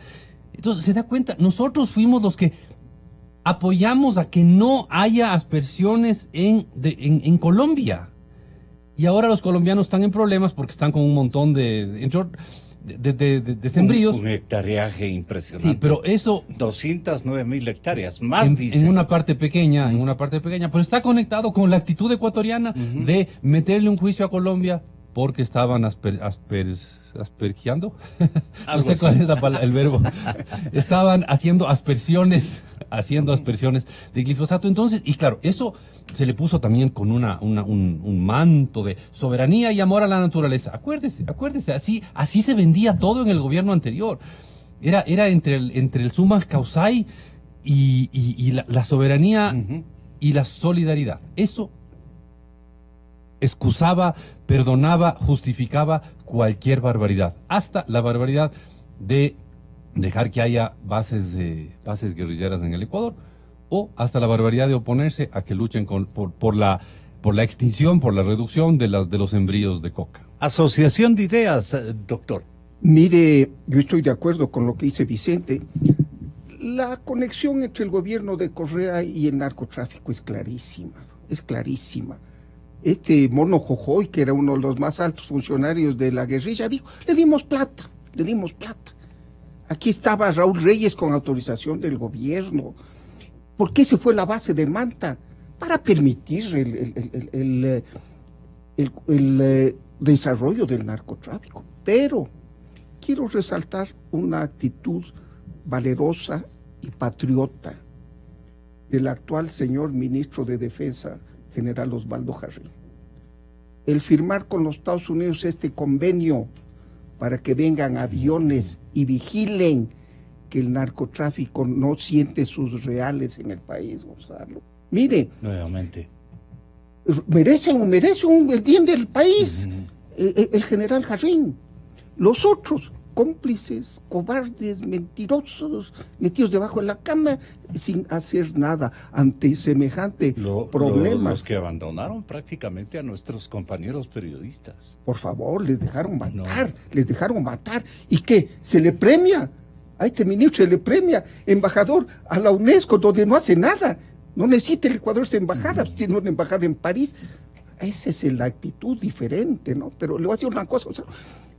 Entonces, ¿se da cuenta? Nosotros fuimos los que apoyamos a que no haya aspersiones en Colombia. Y ahora los colombianos están en problemas porque están con un montón de sembríos. Un hectareaje impresionante. Sí, pero eso... 209.000 hectáreas, más en una parte pequeña, pero está conectado con la actitud ecuatoriana de meterle un juicio a Colombia porque estaban aspergiando. No sé cuál es el verbo. Estaban haciendo aspersiones de glifosato. Entonces, y claro, eso se le puso también con un manto de soberanía y amor a la naturaleza. Acuérdese, así se vendía todo en el gobierno anterior. Era entre el summa causai y la soberanía y la solidaridad. Eso excusaba, perdonaba, justificaba cualquier barbaridad, hasta la barbaridad de dejar que haya bases guerrilleras en el Ecuador, o hasta la barbaridad de oponerse a que luchen por la extinción, por la reducción de los sembríos de coca. Asociación de ideas, doctor. Mire, yo estoy de acuerdo con lo que dice Vicente. La conexión entre el gobierno de Correa y el narcotráfico es clarísima. Este mono Jojoy, que era uno de los más altos funcionarios de la guerrilla, dijo, le dimos plata. Aquí estaba Raúl Reyes con autorización del gobierno. ¿Por qué se fue la base de Manta? Para permitir el desarrollo del narcotráfico. Pero quiero resaltar una actitud valerosa y patriota del actual señor ministro de Defensa, general Osvaldo Jarrín. El firmar con los Estados Unidos este convenio para que vengan aviones y vigilen que el narcotráfico no siente sus reales en el país, Gonzalo. Mire, nuevamente, merece el bien del país, el general Jarrín. Los otros, cómplices, cobardes, mentirosos, metidos debajo de la cama, sin hacer nada ante semejante problema. Los que abandonaron prácticamente a nuestros compañeros periodistas. Por favor, les dejaron matar. ¿Y qué? ¿Se le premia? A este ministro se le premia, embajador a la UNESCO, donde no hace nada. No necesita el Ecuador esa embajada, tiene una embajada en París. Esa es la actitud diferente, ¿no? Pero le voy a decir una cosa, o sea,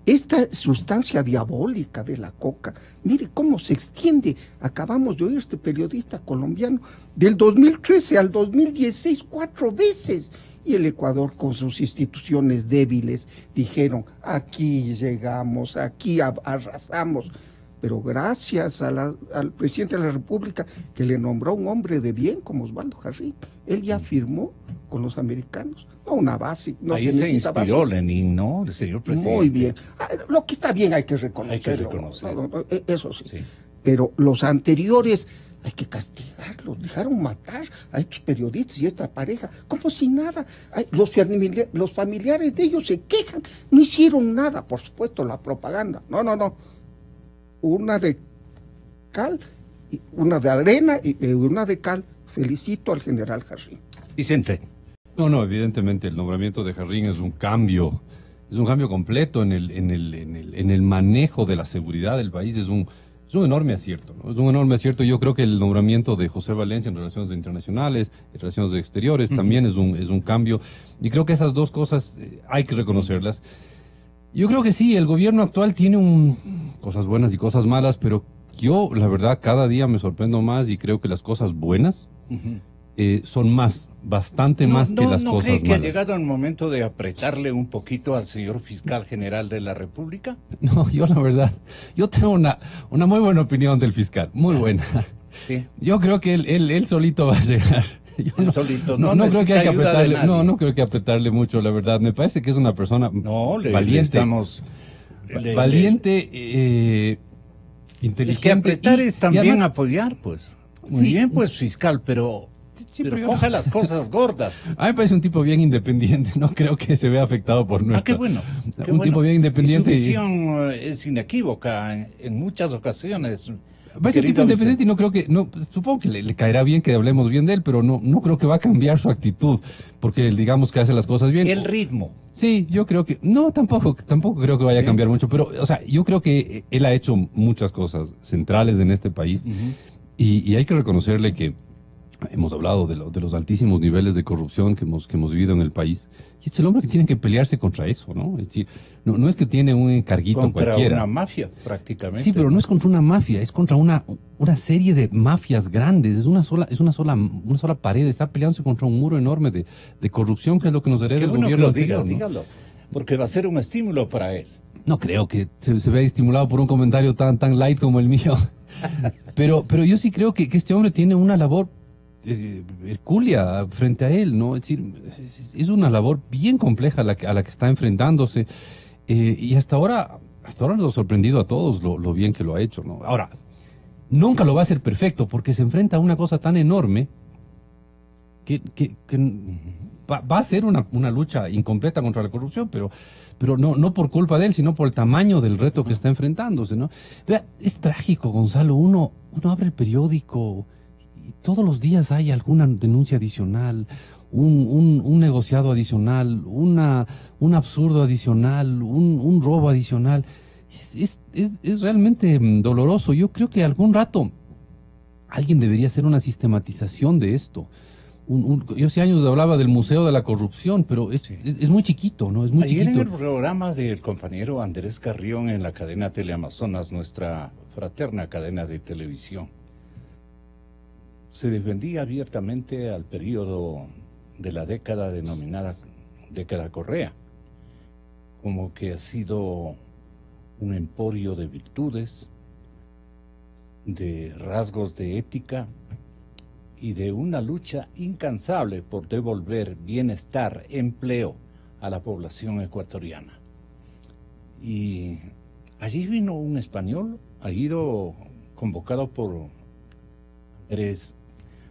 esta sustancia diabólica de la coca, mire cómo se extiende. Acabamos de oír este periodista colombiano, del 2013 al 2016, 4 veces. Y el Ecuador, con sus instituciones débiles, dijeron, aquí llegamos, aquí arrasamos. Pero gracias al presidente de la República, que le nombró un hombre de bien como Osvaldo Jarrín, él ya firmó con los americanos, no una base. No ahí se inspiró Lenin, ¿no? El señor presidente. Muy bien. Lo que está bien hay que reconocerlo. Eso sí. Pero los anteriores hay que castigarlos, dejaron matar a estos periodistas y a esta pareja, como si nada. Los familiares de ellos se quejan, no hicieron nada, por supuesto, la propaganda. No. Una de cal, una de arena y una de cal. Felicito al general Jarrín. Vicente. No, evidentemente el nombramiento de Jarrín es un cambio completo en el manejo de la seguridad del país. Es un enorme acierto, ¿no? Es un enorme acierto. Yo creo que el nombramiento de José Valencia en relaciones internacionales, en relaciones exteriores, también es un cambio. Y creo que esas dos cosas hay que reconocerlas. Yo creo que sí, el gobierno actual tiene cosas buenas y cosas malas, pero yo, la verdad, cada día me sorprendo más y creo que las cosas buenas son bastante más que las cosas malas. ¿No cree que ha llegado el momento de apretarle un poquito al señor fiscal general de la República? No, yo la verdad, yo tengo una muy buena opinión del fiscal, muy buena. ¿Sí? Yo creo que él solito va a llegar. No creo que hay que apretarle, no creo que apretarle mucho, la verdad. Me parece que es una persona valiente, inteligente. Es que apretar es también además, apoyar, pues. Muy bien, pues, fiscal, pero coja las cosas gordas. A mí me parece un tipo bien independiente, no creo que se vea afectado por nuestra... qué bueno. Tipo bien independiente. Y su visión es inequívoca en muchas ocasiones. Es un tipo independiente y no creo que, supongo que le caerá bien que hablemos bien de él, pero no creo que va a cambiar su actitud, porque digamos que hace las cosas bien. El ritmo. Sí, yo creo que, tampoco creo que vaya a cambiar mucho, pero, o sea, yo creo que él ha hecho muchas cosas centrales en este país, y hay que reconocerle que hemos hablado de los altísimos niveles de corrupción que hemos vivido en el país. Y es el hombre que tiene que pelearse contra eso, ¿no? Es decir, no es que tiene un encarguito contra cualquiera. Contra una mafia, prácticamente. Sí, pero no es contra una mafia, es contra una serie de mafias grandes. Es una sola pared. Está peleándose contra un muro enorme de corrupción, que es lo que nos hereda el gobierno anterior, ¿no? Dígalo, porque va a ser un estímulo para él. No creo que se vea estimulado por un comentario tan light como el mío. pero yo sí creo que este hombre tiene una labor hercúlea frente a él, ¿no? Es decir, es una labor bien compleja a la que está enfrentándose, y hasta ahora nos ha sorprendido a todos lo bien que lo ha hecho, ¿no? Ahora, nunca lo va a hacer perfecto porque se enfrenta a una cosa tan enorme que va a ser una lucha incompleta contra la corrupción, pero no por culpa de él, sino por el tamaño del reto que está enfrentándose, ¿no? Vea, es trágico, Gonzalo, uno abre el periódico y todos los días hay alguna denuncia adicional, un negociado adicional, un absurdo adicional, un robo adicional. Es realmente doloroso. Yo creo que algún rato alguien debería hacer una sistematización de esto. Yo hace años hablaba del Museo de la Corrupción, pero es muy chiquito, ¿no? Es muy Ayer chiquito. en el programa del compañero Andrés Carrión en la cadena Teleamazonas, nuestra fraterna cadena de televisión, se defendía abiertamente al periodo de la década denominada década Correa, como que ha sido un emporio de virtudes, de rasgos de ética y de una lucha incansable por devolver bienestar, empleo a la población ecuatoriana. Y allí vino un español, ha ido convocado por Andrés,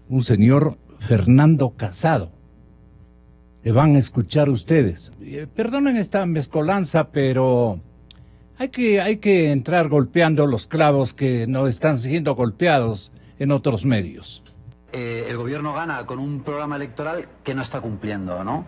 un señor Fernando Casado. Le van a escuchar ustedes. Perdonen esta mezcolanza, pero hay que entrar golpeando los clavos que no están siendo golpeados en otros medios. El gobierno gana con un programa electoral que no está cumpliendo, ¿no?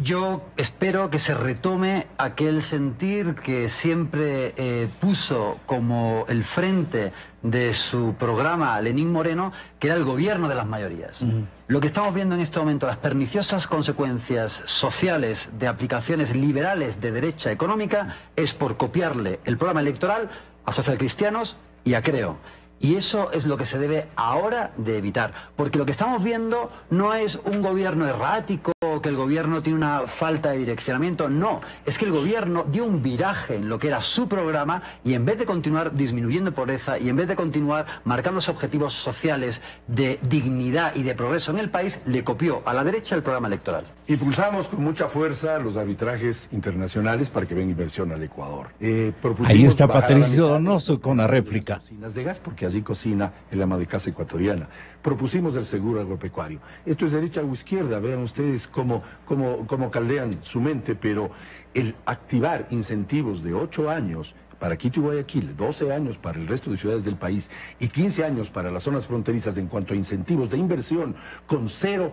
Yo espero que se retome aquel sentir que siempre puso como el frente de su programa Lenín Moreno, que era el gobierno de las mayorías. Lo que estamos viendo en este momento, las perniciosas consecuencias sociales de aplicaciones liberales de derecha económica, es por copiarle el programa electoral a socialcristianos y a Creo. Y eso es lo que se debe ahora de evitar, porque lo que estamos viendo no es un gobierno errático, que el gobierno tiene una falta de direccionamiento, no, es que el gobierno dio un viraje en lo que era su programa y en vez de continuar disminuyendo pobreza y en vez de continuar marcando los objetivos sociales de dignidad y de progreso en el país, le copió a la derecha el programa electoral. Impulsamos con mucha fuerza los arbitrajes internacionales para que venga inversión al Ecuador. Ahí está Patricio Donoso con la réplica. De gas, porque allí cocina el ama de casa ecuatoriana. Propusimos el seguro agropecuario. Esto es derecha o izquierda, vean ustedes cómo caldean su mente, pero el activar incentivos de 8 años para Quito y Guayaquil, 12 años para el resto de ciudades del país y 15 años para las zonas fronterizas en cuanto a incentivos de inversión con 0%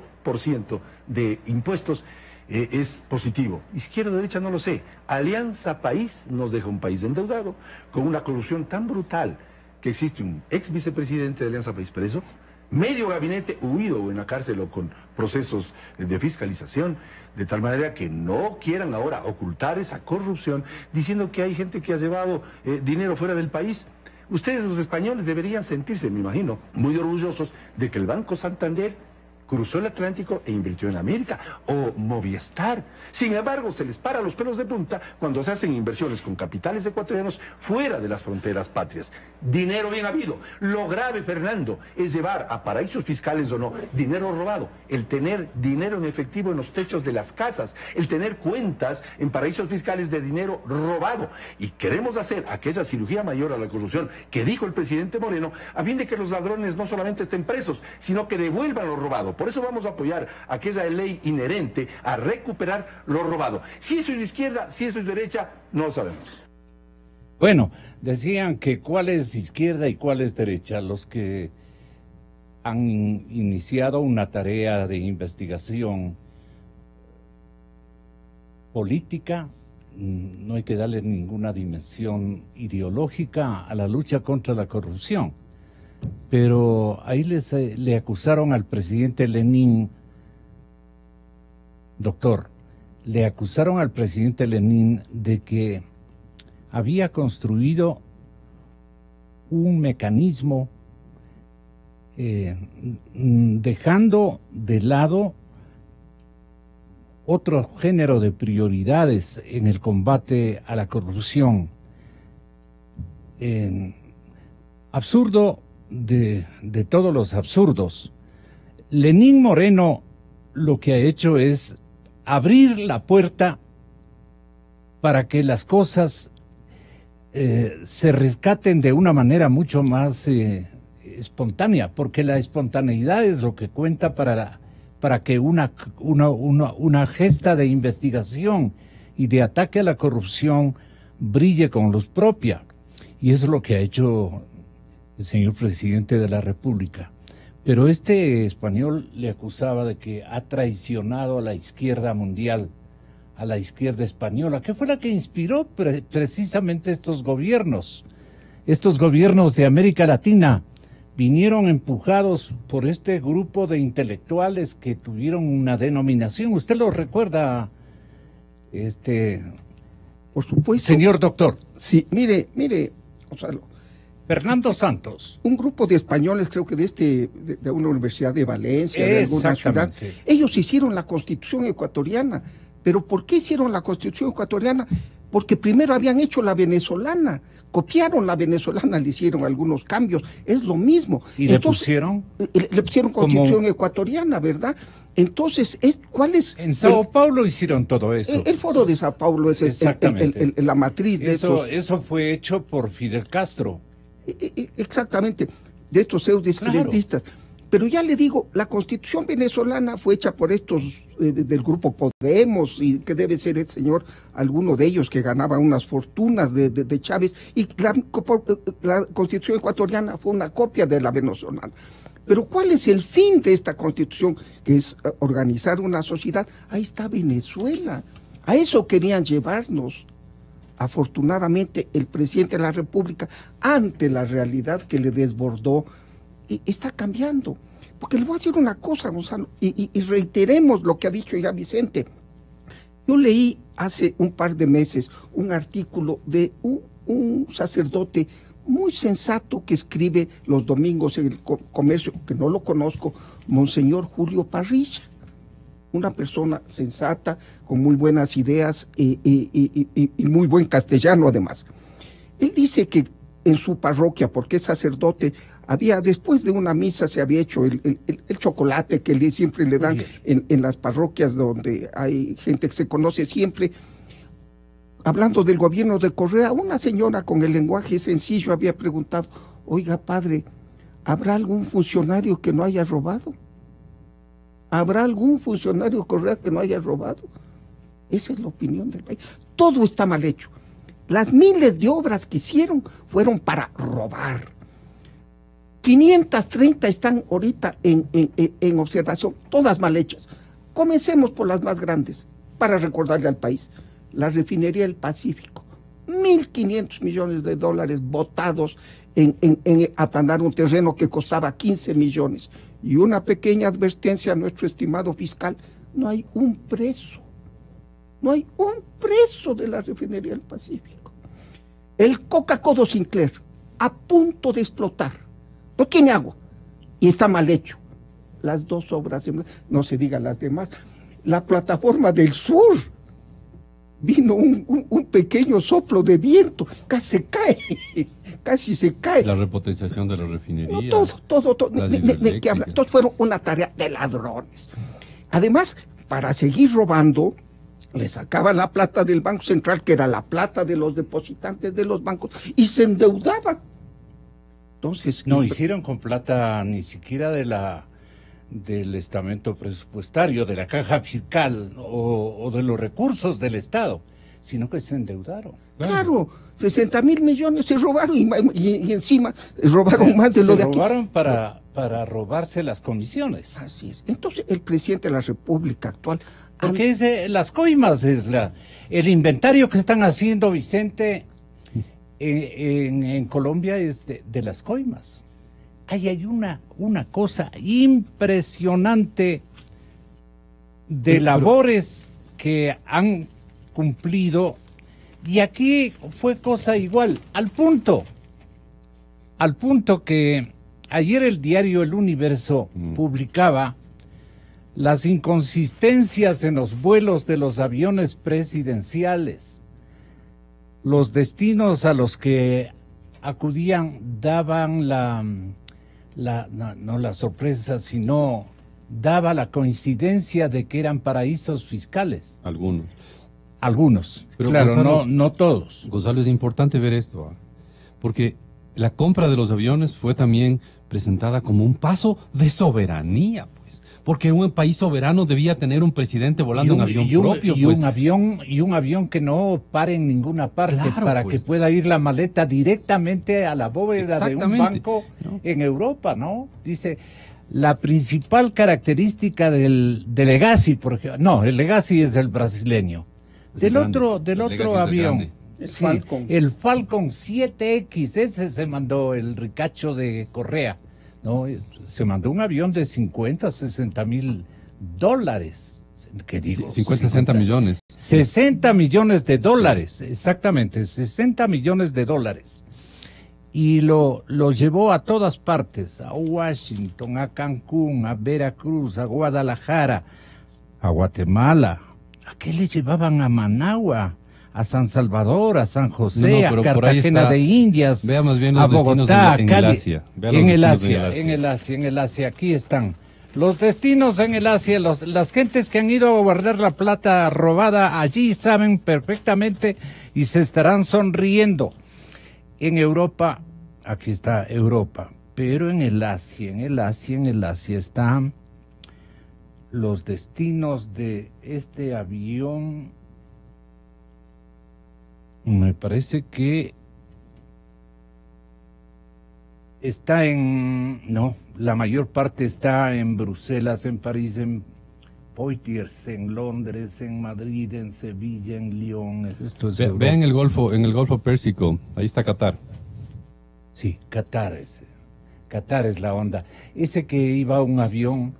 de impuestos, es positivo. Izquierda o derecha no lo sé. Alianza País nos deja un país endeudado con una corrupción tan brutal que existe un ex vicepresidente de Alianza País preso, medio gabinete huido o en la cárcel o con procesos de fiscalización, de tal manera que no quieran ahora ocultar esa corrupción diciendo que hay gente que ha llevado dinero fuera del país. Ustedes, los españoles, deberían sentirse, me imagino, muy orgullosos de que el Banco Santander cruzó el Atlántico e invirtió en América, o Movistar. Sin embargo, se les para los pelos de punta cuando se hacen inversiones con capitales ecuatorianos fuera de las fronteras patrias. Dinero bien habido. Lo grave, Fernando, es llevar a paraísos fiscales o no dinero robado, el tener dinero en efectivo en los techos de las casas, el tener cuentas en paraísos fiscales de dinero robado. Y queremos hacer aquella cirugía mayor a la corrupción que dijo el presidente Moreno, a fin de que los ladrones no solamente estén presos, sino que devuelvan lo robado. Por eso vamos a apoyar aquella ley inherente a recuperar lo robado. Si eso es izquierda, si eso es derecha, no lo sabemos. Bueno, decían que cuál es izquierda y cuál es derecha. Los que han iniciado una tarea de investigación política, no hay que darle ninguna dimensión ideológica a la lucha contra la corrupción. pero ahí le acusaron al presidente Lenin, doctor, le acusaron al presidente Lenin de que había construido un mecanismo dejando de lado otro género de prioridades en el combate a la corrupción. Absurdo de todos los absurdos. Lenín Moreno lo que ha hecho es abrir la puerta para que las cosas se rescaten de una manera mucho más espontánea, porque la espontaneidad es lo que cuenta para que una gesta de investigación y de ataque a la corrupción brille con luz propia. Y eso es lo que ha hecho el señor presidente de la República. Pero este español le acusaba de que ha traicionado a la izquierda mundial, a la izquierda española, que fue la que inspiró precisamente estos gobiernos de América Latina. Vinieron empujados por este grupo de intelectuales que tuvieron una denominación. ¿Usted lo recuerda, por supuesto, señor doctor? Sí, mire, Gonzalo. Fernando Santos. Un grupo de españoles, creo que de una universidad de Valencia, de alguna ciudad. Ellos hicieron la Constitución ecuatoriana. ¿Pero por qué hicieron la Constitución ecuatoriana? Porque primero habían hecho la venezolana, copiaron la venezolana, le hicieron algunos cambios, es lo mismo. ¿Y entonces, le pusieron Constitución ecuatoriana, ¿verdad? Entonces, ¿cuál es? En Sao Paulo hicieron todo eso. El Foro de Sao Paulo es la matriz de eso. Eso fue hecho por Fidel Castro. Exactamente, de estos pseudo-izquierdistas. Claro. Pero ya le digo, la Constitución venezolana fue hecha por estos del grupo Podemos, y que debe ser el señor, alguno de ellos que ganaba unas fortunas de Chávez, y la Constitución ecuatoriana fue una copia de la venezolana. Pero ¿cuál es el fin de esta Constitución? Que es organizar una sociedad. Ahí está Venezuela. A eso querían llevarnos. Afortunadamente, el presidente de la República, ante la realidad que le desbordó, está cambiando. Porque le voy a decir una cosa, Gonzalo, y reiteremos lo que ha dicho ya Vicente. Yo leí hace un par de meses un artículo de un sacerdote muy sensato que escribe los domingos en el Comercio, que no lo conozco, Monseñor Julio Parrilla. Una persona sensata, con muy buenas ideas y muy buen castellano además. Él dice que en su parroquia, porque es sacerdote, después de una misa se había hecho el chocolate que siempre le dan en las parroquias donde hay gente que se conoce siempre. Hablando del gobierno de Correa, una señora con el lenguaje sencillo había preguntado: oiga, padre, ¿habrá algún funcionario que no haya robado? ¿Habrá algún funcionario Correa que no haya robado? Esa es la opinión del país. Todo está mal hecho. Las miles de obras que hicieron fueron para robar. 530 están ahorita en observación, todas mal hechas. Comencemos por las más grandes, para recordarle al país. La refinería del Pacífico, 1.500 millones de dólares botados en aplanar un terreno que costaba 15 millones. Y una pequeña advertencia a nuestro estimado fiscal: no hay un preso. No hay un preso de la refinería del Pacífico. El Coca-Cola Sinclair, a punto de explotar, no tiene agua y está mal hecho. Las dos obras, no se digan las demás. La plataforma del sur, vino un pequeño soplo de viento, casi se cae. La repotenciación de la refinería. No, todo. ¿Qué habla? Estos fueron una tarea de ladrones. Además, para seguir robando, le sacaban la plata del Banco Central, que era la plata de los depositantes de los bancos, y se endeudaban. Entonces, no hicieron con plata ni siquiera del estamento presupuestario, de la caja fiscal o de los recursos del Estado, sino que se endeudaron. Claro, 60.000 millones se robaron y encima robaron más de lo de aquí. Se robaron para robarse las comisiones. Así es. Entonces, el presidente de la República actual... Porque es las coimas, el inventario que están haciendo, Vicente, en Colombia es de las coimas. hay una cosa impresionante de labores que han cumplido, y aquí fue cosa igual, al punto que ayer el diario El Universo publicaba las inconsistencias en los vuelos de los aviones presidenciales, los destinos a los que acudían daban no la sorpresa, sino daba la coincidencia de que eran paraísos fiscales. Algunos, pero claro, Gonzalo, no todos. Gonzalo, es importante ver esto, porque la compra de los aviones fue también presentada como un paso de soberanía, pues, porque un país soberano debía tener un presidente volando un avión propio. Y un avión que no pare en ninguna parte, claro, para que pueda ir la maleta directamente a la bóveda de un banco en Europa, ¿no? Dice, la principal característica del Legacy, por ejemplo, no, el Legacy es el brasileño. Del otro avión, el Falcon 7X, ese se mandó el ricacho de Correa, ¿no? Se mandó un avión de 50, 60 mil dólares. ¿Qué digo? 50, 60 millones. 60 millones de dólares, exactamente, 60 millones de dólares. Y lo llevó a todas partes, a Washington, a Cancún, a Veracruz, a Guadalajara, a Guatemala. ¿A qué le llevaban a Managua? A San Salvador, a San José, a Cartagena de Indias, vea más bien a Bogotá, en el Asia. En el Asia, aquí están. Los destinos en el Asia, las gentes que han ido a guardar la plata robada allí saben perfectamente y se estarán sonriendo. En Europa, aquí está Europa, pero en el Asia están los destinos de este avión. Me parece que está la mayor parte está en Bruselas, en París, en Poitiers, en Londres, en Madrid, en Sevilla, en Lyon. Esto es Vean el Golfo Pérsico, ahí está Qatar. Sí, Qatar es la onda. Ese que iba un avión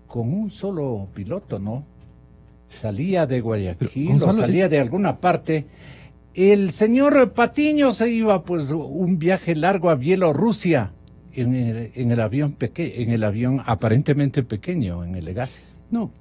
con un solo piloto, ¿no? Salía de Guayaquil o salía de alguna parte. El señor Patiño se iba, pues, un viaje largo a Bielorrusia en el avión aparentemente pequeño, en el Legacy. No,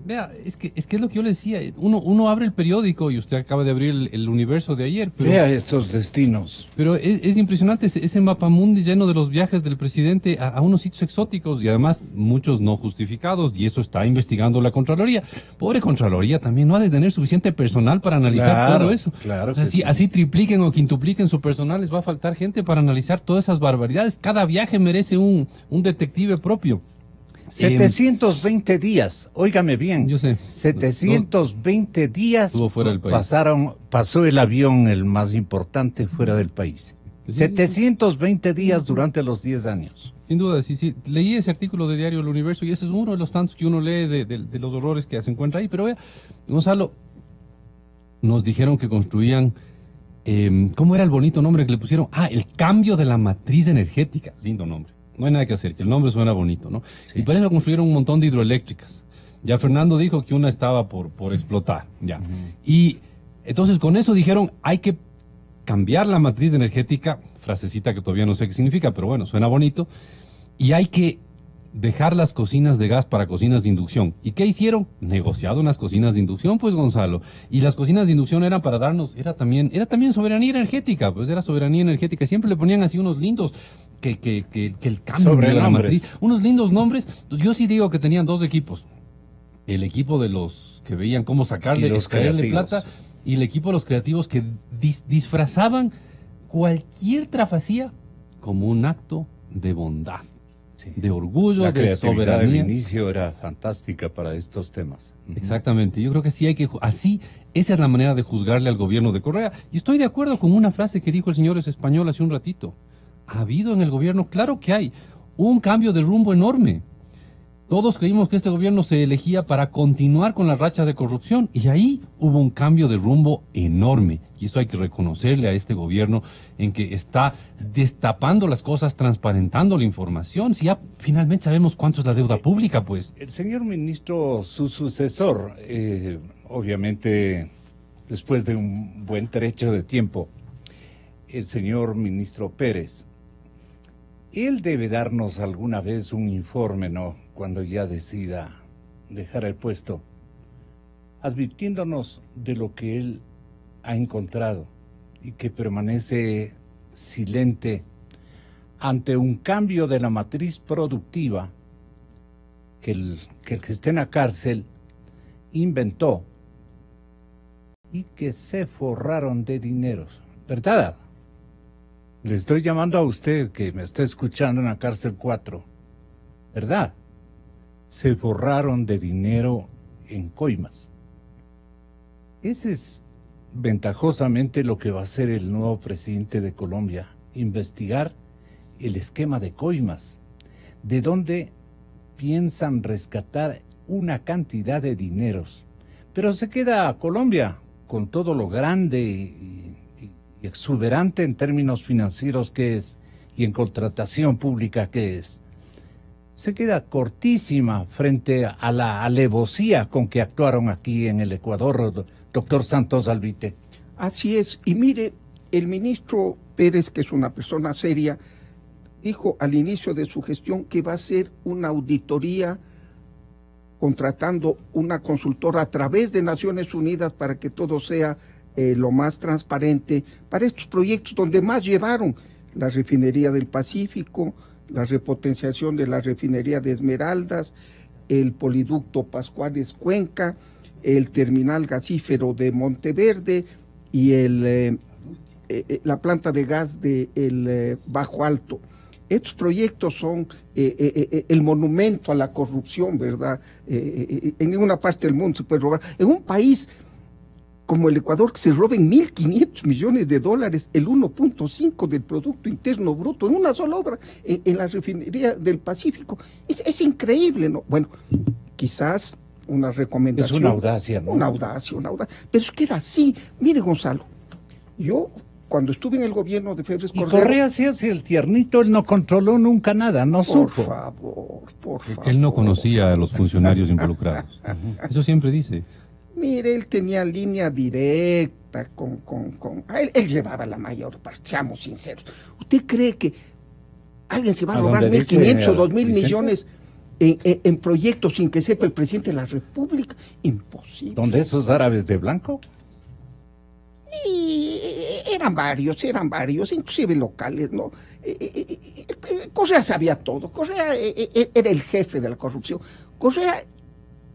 vea, es que es lo que yo le decía. Uno abre el periódico y usted acaba de abrir el Universo de ayer. Pero, vea estos destinos. Pero es impresionante ese mapamundi lleno de los viajes del presidente a unos sitios exóticos y además muchos no justificados, y eso está investigando la Contraloría. Pobre Contraloría, también no ha de tener suficiente personal para analizar todo eso. Claro. O sea, así tripliquen o quintupliquen su personal, les va a faltar gente para analizar todas esas barbaridades. Cada viaje merece un detective propio. 720 días, óigame bien. Yo sé. 720 días fuera del país. Pasó el avión, el más importante, fuera del país. 720 días durante los 10 años. Sin duda, sí. Leí ese artículo de Diario El Universo y ese es uno de los tantos que uno lee de los horrores que se encuentra ahí. Pero vea, Gonzalo, nos dijeron que construían, ¿cómo era el bonito nombre que le pusieron? El cambio de la matriz energética. Lindo nombre. No hay nada que hacer, que el nombre suena bonito, ¿no? Sí. Y para eso construyeron un montón de hidroeléctricas. Ya Fernando dijo que una estaba por explotar, ya. Y entonces con eso dijeron, hay que cambiar la matriz energética, frasecita que todavía no sé qué significa, pero bueno, suena bonito, y hay que dejar las cocinas de gas para cocinas de inducción. ¿Y qué hicieron? Negociado unas cocinas de inducción, pues, Gonzalo. Y las cocinas de inducción eran para darnos, era también soberanía energética, pues era soberanía energética. Siempre le ponían así unos lindos, que el cambio de la matriz, unos lindos nombres. Yo sí digo que tenían dos equipos. El equipo de los que veían cómo sacarle, extraerle plata, y el equipo de los creativos que disfrazaban cualquier trafacía como un acto de bondad. Sí. De orgullo, la de soberanía. Del inicio era fantástica para estos temas. Exactamente, yo creo que sí hay que, así, esa es la manera de juzgarle al gobierno de Correa. Y estoy de acuerdo con una frase que dijo el señor español hace un ratito. ¿Ha habido en el gobierno? Claro que hay un cambio de rumbo enorme. Todos creímos que este gobierno se elegía para continuar con la racha de corrupción y ahí hubo un cambio de rumbo enorme. Y eso hay que reconocerle a este gobierno en que está destapando las cosas, transparentando la información. Si ya finalmente sabemos cuánto es la deuda pública, pues. El señor ministro, su sucesor, obviamente después de un buen trecho de tiempo, el señor ministro Pérez, él debe darnos alguna vez un informe, ¿no?, cuando ya decida dejar el puesto, advirtiéndonos de lo que él ha encontrado y que permanece silente ante un cambio de la matriz productiva que el que esté en la cárcel inventó y que se forraron de dineros, ¿verdad? Le estoy llamando a usted que me está escuchando en la cárcel 4, ¿verdad? Se forraron de dinero en coimas. Ese es ventajosamente lo que va a hacer el nuevo presidente de Colombia, investigar el esquema de coimas, de donde piensan rescatar una cantidad de dineros. Pero se queda Colombia con todo lo grande y exuberante en términos financieros que es y en contratación pública que es. Se queda cortísima frente a la alevosía con que actuaron aquí en el Ecuador, doctor Santos Alvite. Así es, y mire, el ministro Pérez, que es una persona seria, dijo al inicio de su gestión que va a hacer una auditoría contratando una consultora a través de Naciones Unidas para que todo sea lo más transparente para estos proyectos donde más llevaron: la refinería del Pacífico, la repotenciación de la refinería de Esmeraldas, el poliducto Pascuales Cuenca, el terminal gasífero de Monteverde y la planta de gas de el Bajo Alto. Estos proyectos son el monumento a la corrupción, ¿verdad? En ninguna parte del mundo se puede robar. En un país como el Ecuador, que se roben 1.500 millones de dólares, el 1.5 del Producto Interno Bruto, en una sola obra, en la refinería del Pacífico. Es increíble, ¿no? Bueno, quizás una recomendación. Es una audacia, ¿no? Una audacia. Pero es que era así. Mire, Gonzalo, yo cuando estuve en el gobierno de Febres Cordero... Y Correa sí hace el tiernito, él no controló nunca nada, no supo. Por favor. Él no conocía a los funcionarios involucrados. Eso siempre dice. Mire, él tenía línea directa él llevaba la mayor parte, seamos sinceros. ¿Usted cree que alguien se va a robar 1.500 o 2.000 millones en proyectos sin que sepa el presidente de la República? Imposible. ¿Dónde esos árabes de blanco? Y eran varios, inclusive locales, ¿no? Correa sabía todo. Correa era el jefe de la corrupción. Correa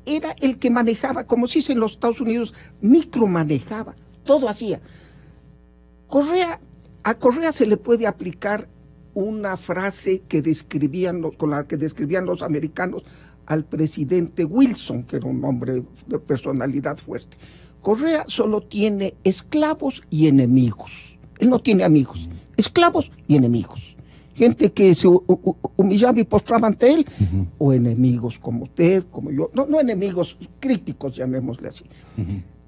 era el que manejaba, como se dice en los Estados Unidos, micromanejaba, todo hacía. A Correa se le puede aplicar una frase que con la que describían los americanos al presidente Wilson, que era un hombre de personalidad fuerte. Correa solo tiene esclavos y enemigos. Él no tiene amigos, esclavos y enemigos. Gente que se humillaba y postraba ante él, o enemigos como usted, como yo, no enemigos críticos, llamémosle así.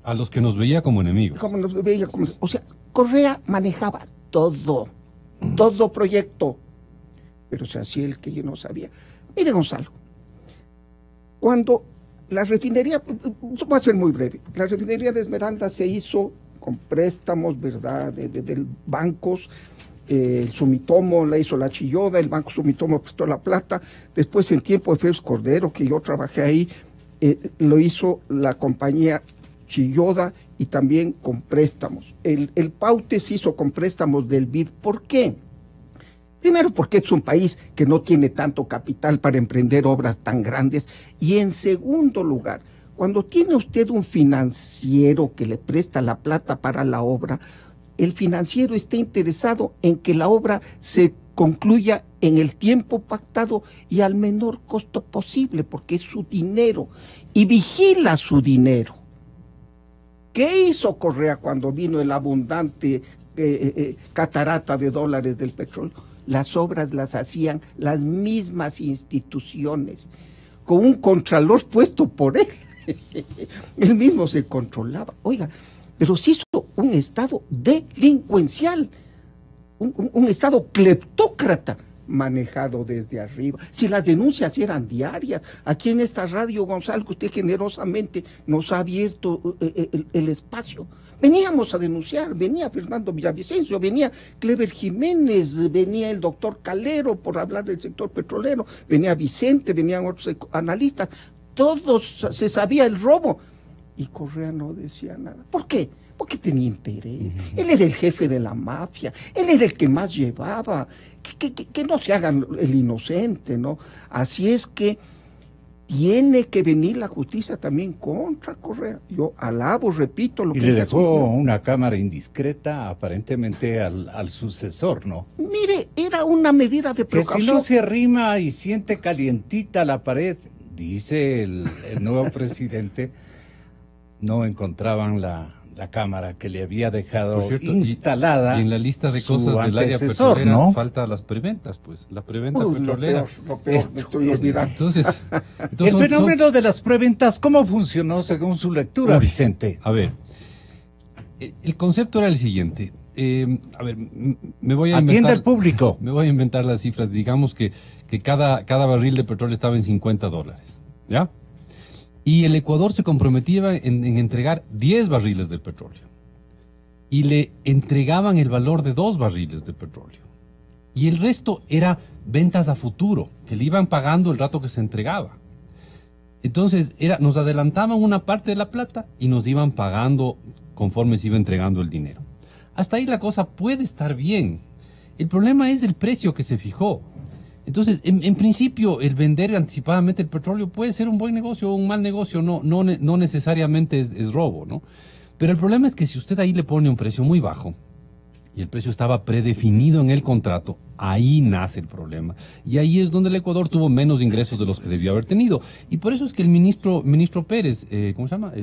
A los que nos veía como enemigos. O sea, Correa manejaba todo proyecto, pero se hacía el que yo no sabía. Mire, Gonzalo, cuando la refinería, voy a ser muy breve, la refinería de Esmeraldas se hizo con préstamos, ¿verdad?, de bancos. El Sumitomo la hizo la Chilloda, el Banco Sumitomo prestó la plata. Después, en tiempo de Félix Cordero, que yo trabajé ahí, lo hizo la compañía Chilloda y también con préstamos. El Paute se hizo con préstamos del BID. ¿Por qué? Primero, porque es un país que no tiene tanto capital para emprender obras tan grandes. Y en segundo lugar, cuando tiene usted un financiero que le presta la plata para la obra, el financiero está interesado en que la obra se concluya en el tiempo pactado y al menor costo posible, porque es su dinero, y vigila su dinero. ¿Qué hizo Correa cuando vino el abundante catarata de dólares del petróleo? Las obras las hacían las mismas instituciones. con un contralor puesto por él. Él mismo se controlaba. Oiga, pero se hizo un Estado delincuencial, un Estado cleptócrata, manejado desde arriba. Si las denuncias eran diarias, aquí en esta radio, Gonzalo, que usted generosamente nos ha abierto el espacio, veníamos a denunciar, venía Fernando Villavicencio, venía Clever Jiménez, venía el doctor Calero por hablar del sector petrolero, venía Vicente, venían otros analistas, todos se sabía el robo, y Correa no decía nada. ¿Por qué? Porque tenía interés. Él era el jefe de la mafia, él era el que más llevaba. Que no se hagan el inocente, ¿no? Así es que tiene que venir la justicia también contra Correa. Yo alabo, repito, lo que... Y le dejó una cámara indiscreta aparentemente al sucesor, ¿no? Mire, era una medida de precaución. Que si no se arrima y siente calientita la pared, dice el nuevo presidente, no encontraban la cámara que le había dejado instalada. Y en la lista de cosas del área petrolera, ¿no? Falta las preventas, pues, la preventa petrolera. Lo peor, me estoy olvidando. Entonces el fenómeno de las preventas, ¿cómo funcionó según su lectura, Vicente? A ver, el concepto era el siguiente. A ver, me voy a Atiende inventar... al público. Me voy a inventar las cifras. Digamos que cada barril de petróleo estaba en $50, ¿ya? Y el Ecuador se comprometía en entregar 10 barriles de petróleo. Y le entregaban el valor de 2 barriles de petróleo. Y el resto era ventas a futuro, que le iban pagando el rato que se entregaba. Entonces, nos adelantaban una parte de la plata y nos iban pagando conforme se iba entregando el dinero. Hasta ahí la cosa puede estar bien. El problema es el precio que se fijó. Entonces, en principio, el vender anticipadamente el petróleo puede ser un buen negocio o un mal negocio, no necesariamente es robo, ¿no? Pero el problema es que si usted ahí le pone un precio muy bajo, y el precio estaba predefinido en el contrato, ahí nace el problema. Y ahí es donde el Ecuador tuvo menos ingresos de los que debió haber tenido. Y por eso es que el ministro Pérez, ¿cómo se llama?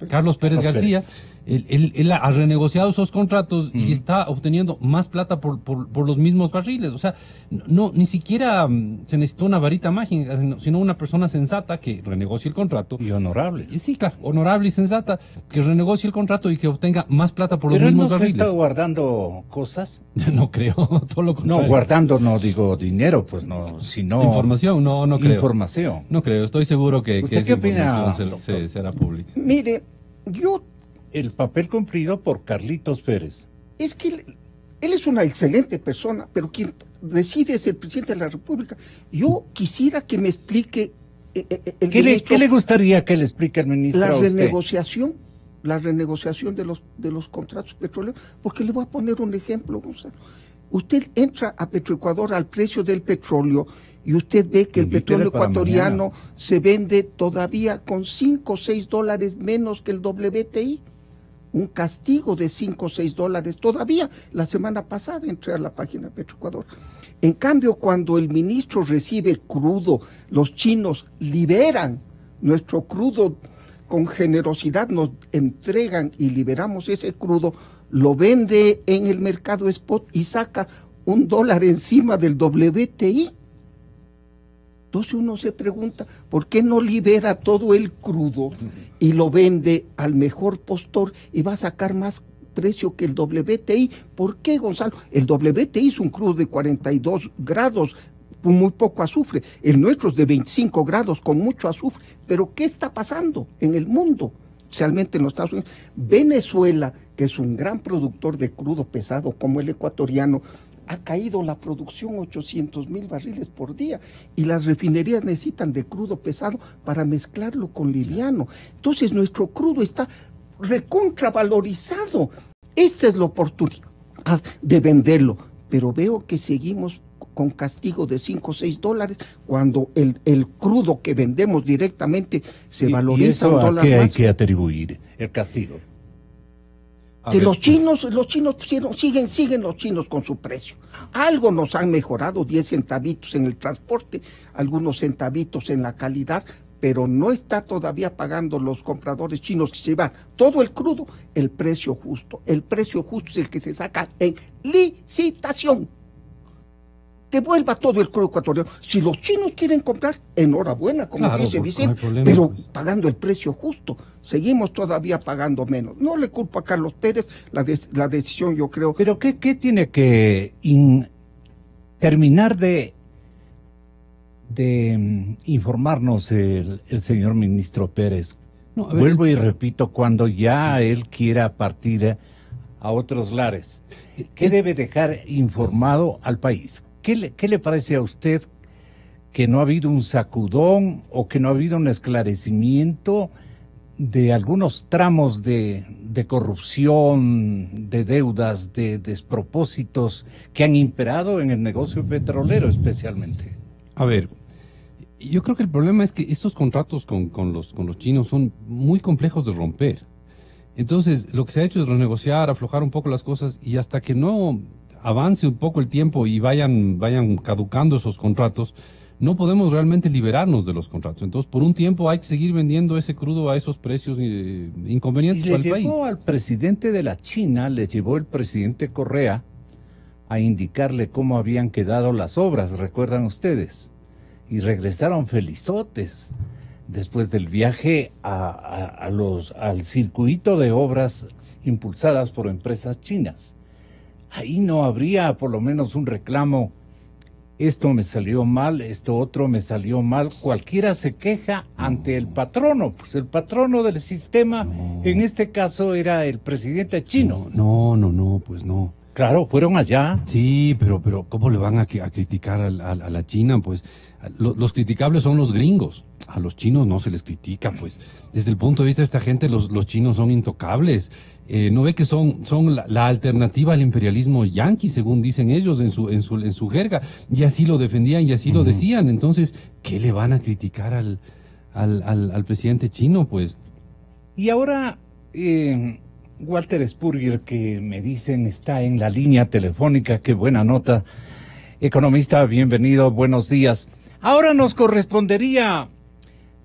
Carlos Pérez García, él ha renegociado esos contratos y está obteniendo más plata por los mismos barriles. O sea, ni siquiera se necesitó una varita mágica, sino una persona sensata que renegocie el contrato. Y honorable. Sí, claro, honorable y sensata, que renegocie el contrato y que obtenga más plata por los mismos barriles. ¿Pero él no se está guardando cosas? No creo, todo lo contrario. No, guardando no digo dinero, pues no, sino... Información, no creo. Información. No creo, estoy seguro que ¿Usted qué opina, se hará pública. Mire, el papel cumplido por Carlitos Pérez. Es que él es una excelente persona, pero quien decide es el presidente de la República. Yo quisiera que me explique... ¿Qué le gustaría que le explique el ministro a usted? La renegociación de los contratos petroleros, porque le voy a poner un ejemplo, Gonzalo. Usted entra a Petroecuador al precio del petróleo y usted ve que el petróleo ecuatoriano se vende todavía con $5 o $6 menos que el WTI. Un castigo de $5 o $6 todavía. La semana pasada entré a la página de Petroecuador. En cambio, cuando el ministro recibe crudo, los chinos liberan nuestro crudo con generosidad, nos entregan y liberamos ese crudo, lo vende en el mercado spot y saca $1 encima del WTI. Entonces uno se pregunta, ¿por qué no libera todo el crudo y lo vende al mejor postor y va a sacar más precio que el WTI? ¿Por qué, Gonzalo? El WTI es un crudo de 42 grados, con muy poco azufre. El nuestro es de 25 grados, con mucho azufre. Pero ¿qué está pasando en el mundo? Especialmente en los Estados Unidos. Venezuela, que es un gran productor de crudo pesado como el ecuatoriano, ha caído la producción 800,000 barriles por día y las refinerías necesitan de crudo pesado para mezclarlo con liviano. Entonces nuestro crudo está recontravalorizado. Esta es la oportunidad de venderlo, pero veo que seguimos con castigo de $5 o $6 cuando el crudo que vendemos directamente se valoriza $1 más. ¿A qué hay que atribuir el castigo? Que los chinos siguen los chinos con su precio. Algo nos han mejorado, 10 centavitos en el transporte, algunos centavitos en la calidad, pero no está todavía pagando los compradores chinos que llevan todo el crudo el precio justo. El precio justo es el que se saca en licitación. que vuelva todo el crudo ecuatoriano. Si los chinos quieren comprar, enhorabuena, como claro, dice Vicente, no pero pues, pagando el precio justo. Seguimos todavía pagando menos. No le culpo a Carlos Pérez la decisión, yo creo. Pero ¿qué tiene que terminar de informarnos el señor ministro Pérez? No, a ver, vuelvo y repito, cuando ya él quiera partir a otros lares, ¿qué debe dejar informado al país? ¿Qué le parece a usted que no ha habido un sacudón o que no ha habido un esclarecimiento de algunos tramos de corrupción, de deudas, de despropósitos que han imperado en el negocio petrolero especialmente? A ver, yo creo que el problema es que estos contratos con los chinos son muy complejos de romper. Entonces, lo que se ha hecho es renegociar, aflojar un poco las cosas, y hasta que no avance un poco el tiempo y vayan caducando esos contratos, no podemos realmente liberarnos de los contratos. Entonces, por un tiempo hay que seguir vendiendo ese crudo a esos precios inconvenientes para el país. Le llevó al presidente de la China, le llevó el presidente Correa a indicarle cómo habían quedado las obras, ¿recuerdan ustedes? Y regresaron felizotes después del viaje al circuito de obras impulsadas por empresas chinas. Ahí no habría por lo menos un reclamo: esto me salió mal, esto otro me salió mal. Cualquiera se queja ante el patrono, pues el patrono del sistema, en este caso era el presidente chino. No, pues no. Claro, fueron allá. Sí, pero ¿cómo le van a criticar a la China? Pues los criticables son los gringos. A los chinos no se les critica, pues. Desde el punto de vista de esta gente, los chinos son intocables. ¿No ve que son la alternativa al imperialismo yanqui, según dicen ellos en su jerga? Y así lo defendían y así lo decían. Entonces, ¿qué le van a criticar al presidente chino, pues? Y ahora, Walter Spurrier, que me dicen está en la línea telefónica, qué buena nota. Economista, bienvenido, buenos días. Ahora nos correspondería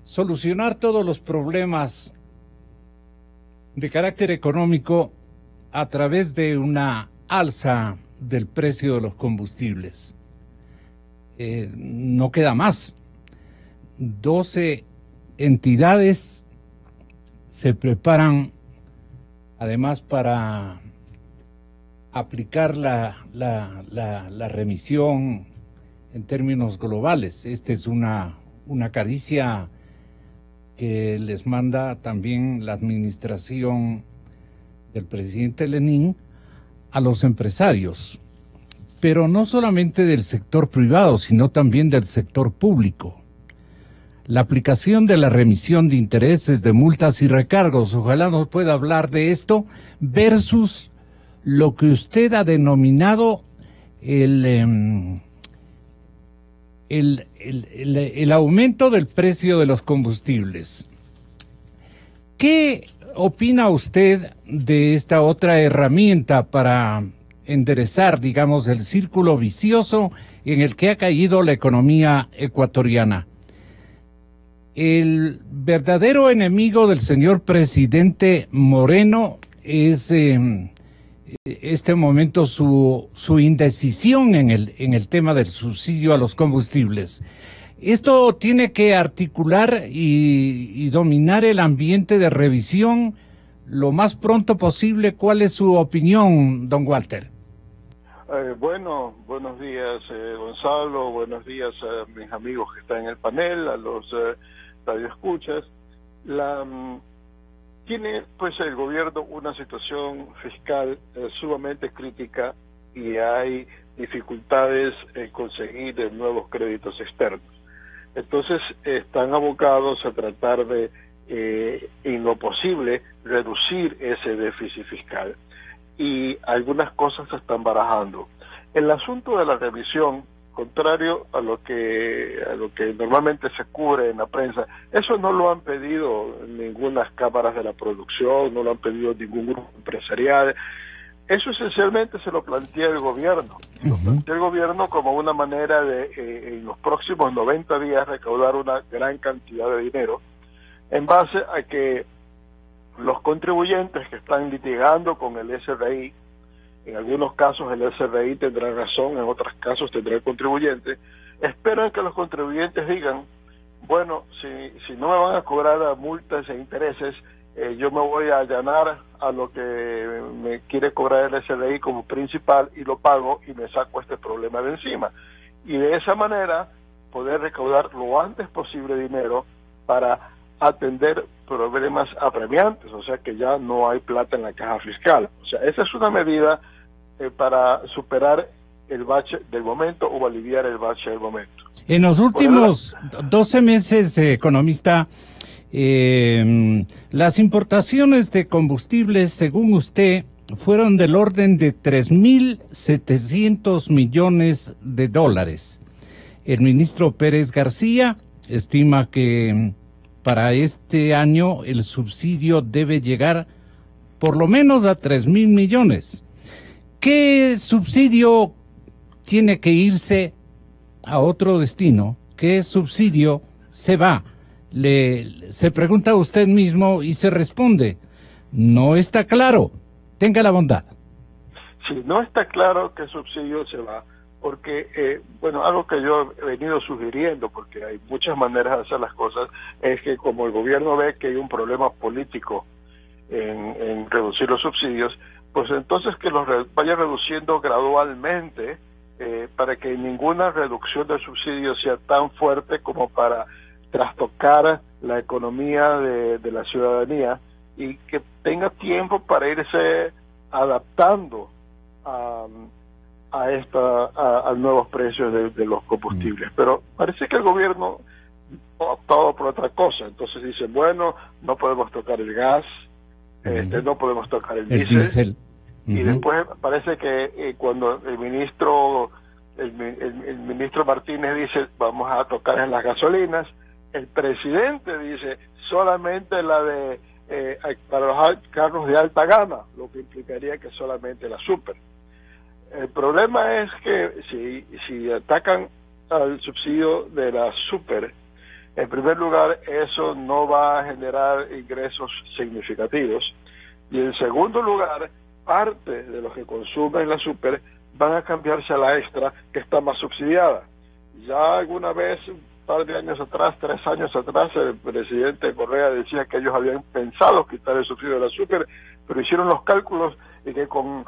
solucionar todos los problemas de carácter económico a través de una alza del precio de los combustibles. No queda más. 12 entidades se preparan además para aplicar la remisión en términos globales. Esta es una caricia que les manda también la administración del presidente Lenin a los empresarios, pero no solamente del sector privado, sino también del sector público. La aplicación de la remisión de intereses, de multas y recargos, ojalá nos pueda hablar de esto, versus lo que usted ha denominado el aumento del precio de los combustibles. ¿Qué opina usted de esta otra herramienta para enderezar, digamos, el círculo vicioso en el que ha caído la economía ecuatoriana? El verdadero enemigo del señor presidente Moreno es este momento su indecisión en el tema del subsidio a los combustibles. Esto tiene que articular y dominar el ambiente de revisión lo más pronto posible. ¿Cuál es su opinión, don Walter? Buenos días, Gonzalo, buenos días a mis amigos que están en el panel, a los radioescuchas. Tiene pues el gobierno una situación fiscal sumamente crítica y hay dificultades en conseguir nuevos créditos externos. Entonces están abocados a tratar de, en lo posible, reducir ese déficit fiscal. Y algunas cosas se están barajando. El asunto de la revisión, contrario a lo que normalmente se cubre en la prensa, eso no lo han pedido ninguna cámaras de la producción, no lo han pedido ningún grupo empresarial. Eso esencialmente se lo plantea el gobierno. Lo plantea el gobierno como una manera de, en los próximos 90 días, recaudar una gran cantidad de dinero en base a que los contribuyentes que están litigando con el SRI en algunos casos el SRI tendrá razón, en otros casos tendrá el contribuyente, esperan que los contribuyentes digan, bueno, si no me van a cobrar multas e intereses, yo me voy a allanar a lo que me quiere cobrar el SRI como principal y lo pago y me saco este problema de encima. Y de esa manera poder recaudar lo antes posible dinero para atender problemas apremiantes, o sea que ya no hay plata en la caja fiscal. O sea, esa es una medida para superar el bache del momento o aliviar el bache del momento. En los últimos 12 meses, economista, las importaciones de combustibles, según usted, fueron del orden de 3.700 millones de dólares. El ministro Pérez García estima que para este año el subsidio debe llegar por lo menos a 3.000 millones. ¿Qué subsidio tiene que irse a otro destino? ¿Qué subsidio se va? Se pregunta usted mismo y se responde, no está claro. Tenga la bondad. Sí, no está claro qué subsidio se va, porque, algo que yo he venido sugiriendo, porque hay muchas maneras de hacer las cosas, es que como el gobierno ve que hay un problema político en reducir los subsidios, pues entonces que los vaya reduciendo gradualmente, para que ninguna reducción del subsidio sea tan fuerte como para trastocar la economía de la ciudadanía, y que tenga tiempo para irse adaptando a nuevos precios de los combustibles. Pero parece que el gobierno ha optado por otra cosa. Entonces dicen, bueno, no podemos tocar el gas, no podemos tocar el diésel. Y después parece que cuando el ministro Martínez dice, vamos a tocar en las gasolinas, el presidente dice, solamente la de para los carros de alta gama, lo que implicaría que solamente la super. El problema es que si atacan al subsidio de la super, en primer lugar, eso no va a generar ingresos significativos, y en segundo lugar, parte de los que consumen la super van a cambiarse a la extra, que está más subsidiada. Ya alguna vez, par de años atrás, 3 años atrás, el presidente Correa decía que ellos habían pensado quitar el subsidio de la super, pero hicieron los cálculos y que con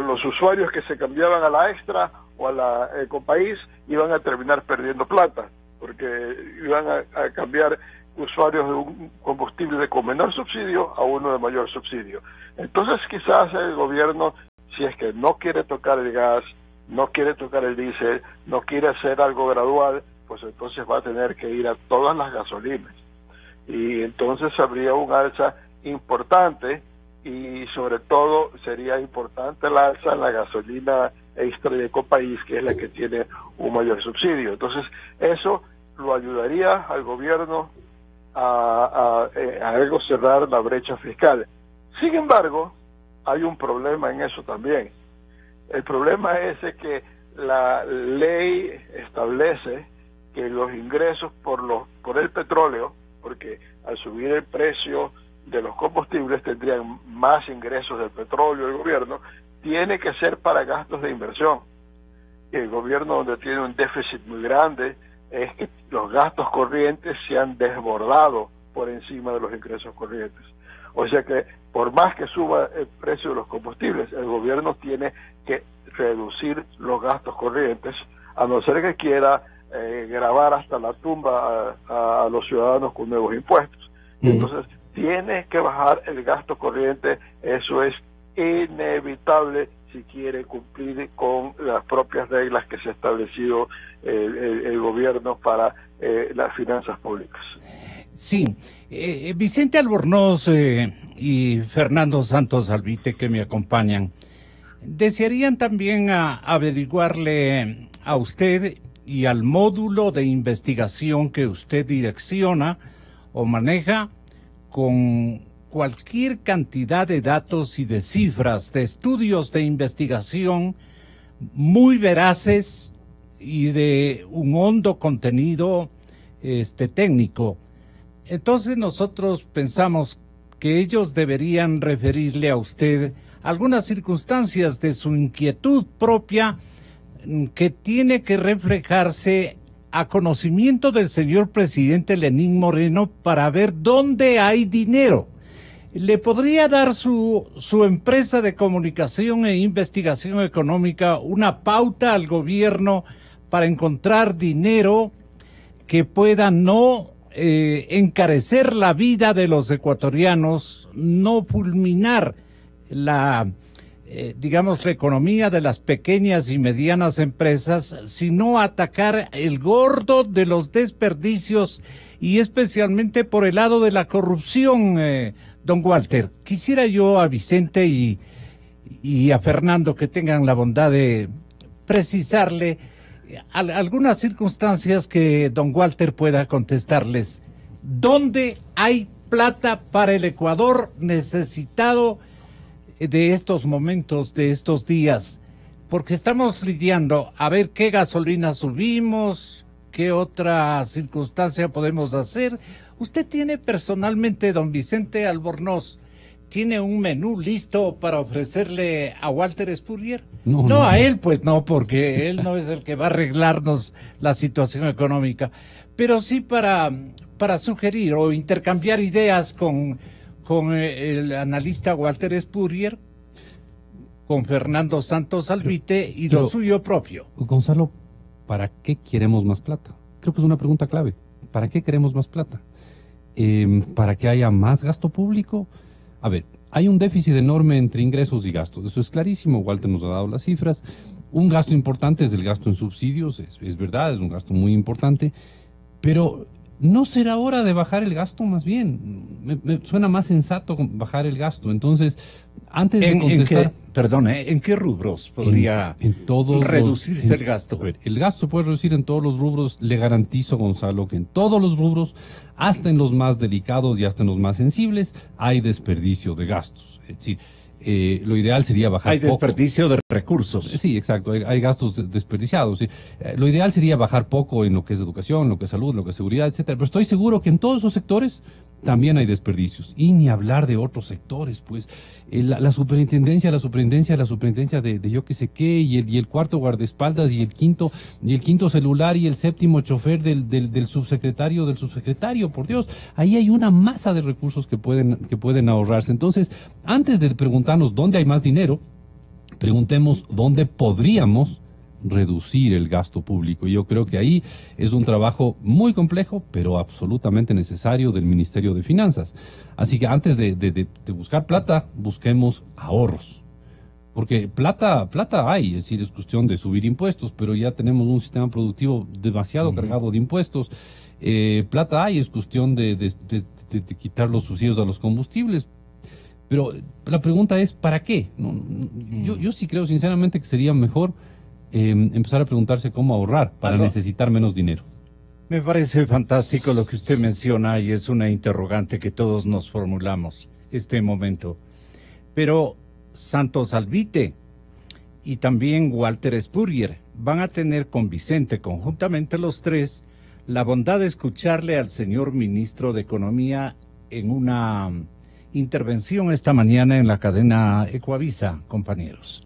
los usuarios que se cambiaban a la extra o a la Ecopaís iban a terminar perdiendo plata, porque iban a cambiar usuarios de un combustible con menor subsidio a uno de mayor subsidio. Entonces quizás el gobierno, si es que no quiere tocar el gas, no quiere tocar el diésel, no quiere hacer algo gradual, pues entonces va a tener que ir a todas las gasolinas. Y entonces habría un alza importante, y sobre todo sería importante el alza en la gasolina extra de Ecopaís, que es la que tiene un mayor subsidio. Entonces eso lo ayudaría al gobierno a algo cerrar la brecha fiscal. Sin embargo, hay un problema en eso también. El problema es que la ley establece que los ingresos por el petróleo, porque al subir el precio de los combustibles tendrían más ingresos del petróleo el gobierno, tiene que ser para gastos de inversión. Y el gobierno, donde tiene un déficit muy grande, es que los gastos corrientes se han desbordado por encima de los ingresos corrientes. O sea que por más que suba el precio de los combustibles, el gobierno tiene que reducir los gastos corrientes, a no ser que quiera gravar hasta la tumba a los ciudadanos con nuevos impuestos. Entonces tiene que bajar el gasto corriente, eso es inevitable si quiere cumplir con las propias reglas que se ha establecido el gobierno para las finanzas públicas. Sí, Vicente Albornoz y Fernando Santos Albite, que me acompañan, desearían también averiguarle a usted y al módulo de investigación que usted direcciona o maneja, con cualquier cantidad de datos y de cifras, de estudios de investigación muy veraces y de un hondo contenido técnico. Entonces nosotros pensamos que ellos deberían referirle a usted algunas circunstancias de su inquietud propia que tiene que reflejarse a conocimiento del señor presidente Lenín Moreno para ver dónde hay dinero. ¿Le podría dar su empresa de comunicación e investigación económica una pauta al gobierno para encontrar dinero que pueda no encarecer la vida de los ecuatorianos, no fulminar la economía de las pequeñas y medianas empresas, sino atacar el gordo de los desperdicios y especialmente por el lado de la corrupción, don Walter? Quisiera yo a Vicente y a Fernando que tengan la bondad de precisarle algunas circunstancias que don Walter pueda contestarles. ¿Dónde hay plata para el Ecuador necesitado de estos momentos, de estos días? Porque estamos lidiando a ver qué gasolina subimos, qué otra circunstancia podemos hacer. Usted tiene personalmente, don Vicente Albornoz, ¿tiene un menú listo para ofrecerle a Walter Spurrier? No, a él pues no, porque él no es el que va a arreglarnos la situación económica, pero sí para sugerir o intercambiar ideas con el analista Walter Spurrier, con Fernando Santos Albite y lo suyo propio. Gonzalo, ¿para qué queremos más plata? Creo que es una pregunta clave. ¿Para qué queremos más plata? ¿Para que haya más gasto público? A ver, hay un déficit enorme entre ingresos y gastos. Eso es clarísimo. Walter nos ha dado las cifras. Un gasto importante es el gasto en subsidios. Es verdad, es un gasto muy importante. Pero ¿no será hora de bajar el gasto más bien? Me suena más sensato bajar el gasto. Entonces, antes de contestar... ¿En qué rubros podría reducirse el gasto? A ver, el gasto se puede reducir en todos los rubros. Le garantizo, Gonzalo, que en todos los rubros, hasta en los más delicados y hasta en los más sensibles, hay desperdicio de gastos. Es decir, lo ideal sería bajar Hay desperdicio de recursos. Sí, exacto, hay gastos desperdiciados. ¿Sí? Lo ideal sería bajar poco en lo que es educación, lo que es salud, lo que es seguridad, etcétera. Pero estoy seguro que en todos esos sectores también hay desperdicios. Y ni hablar de otros sectores, pues. La superintendencia de yo qué sé qué, y el cuarto guardaespaldas, y el quinto celular, y el séptimo chofer del subsecretario, por Dios. Ahí hay una masa de recursos que pueden ahorrarse. Entonces, antes de preguntarnos dónde hay más dinero, preguntemos dónde podríamos reducir el gasto público. Yo creo que ahí es un trabajo muy complejo, pero absolutamente necesario del Ministerio de Finanzas. Así que antes de buscar plata, busquemos ahorros. Porque plata hay, es decir, es cuestión de subir impuestos, pero ya tenemos un sistema productivo demasiado cargado de impuestos. Plata hay, es cuestión de quitar los subsidios a los combustibles. Pero la pregunta es, ¿para qué? Yo sí creo sinceramente que sería mejor empezar a preguntarse cómo ahorrar para necesitar menos dinero. Me parece fantástico lo que usted menciona y es una interrogante que todos nos formulamos este momento. Pero Santos Albite y también Walter Spurrier van a tener con Vicente, conjuntamente los tres, la bondad de escucharle al señor ministro de Economía en una intervención esta mañana en la cadena Ecuavisa, compañeros.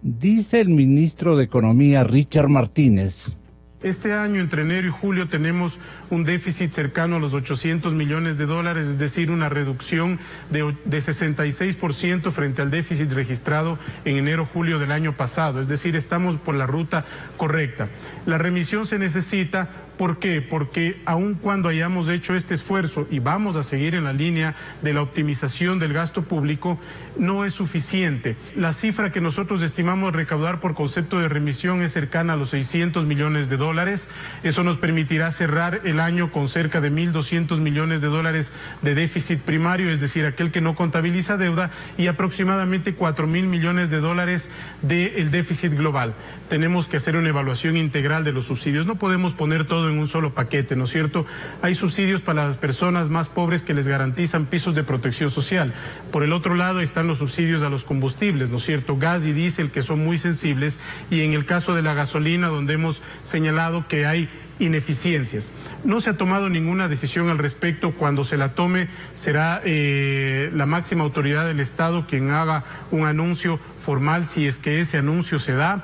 Dice el ministro de Economía, Richard Martínez. Este año, entre enero y julio, tenemos un déficit cercano a los 800 millones de dólares, es decir, una reducción de 66% frente al déficit registrado en enero-julio del año pasado. Es decir, estamos por la ruta correcta. La remisión se necesita. ¿Por qué? Porque aun cuando hayamos hecho este esfuerzo y vamos a seguir en la línea de la optimización del gasto público, no es suficiente. La cifra que nosotros estimamos recaudar por concepto de remisión es cercana a los 600 millones de dólares. Eso nos permitirá cerrar el año con cerca de 1.200 millones de dólares de déficit primario, es decir, aquel que no contabiliza deuda, y aproximadamente 4.000 millones de dólares del déficit global. Tenemos que hacer una evaluación integral de los subsidios. No podemos poner todo todo en un solo paquete, ¿no es cierto? Hay subsidios para las personas más pobres que les garantizan pisos de protección social. Por el otro lado están los subsidios a los combustibles, ¿no es cierto? Gas y diésel, que son muy sensibles, y en el caso de la gasolina, donde hemos señalado que hay ineficiencias. No se ha tomado ninguna decisión al respecto. Cuando se la tome, será la máxima autoridad del Estado quien haga un anuncio formal, si es que ese anuncio se da,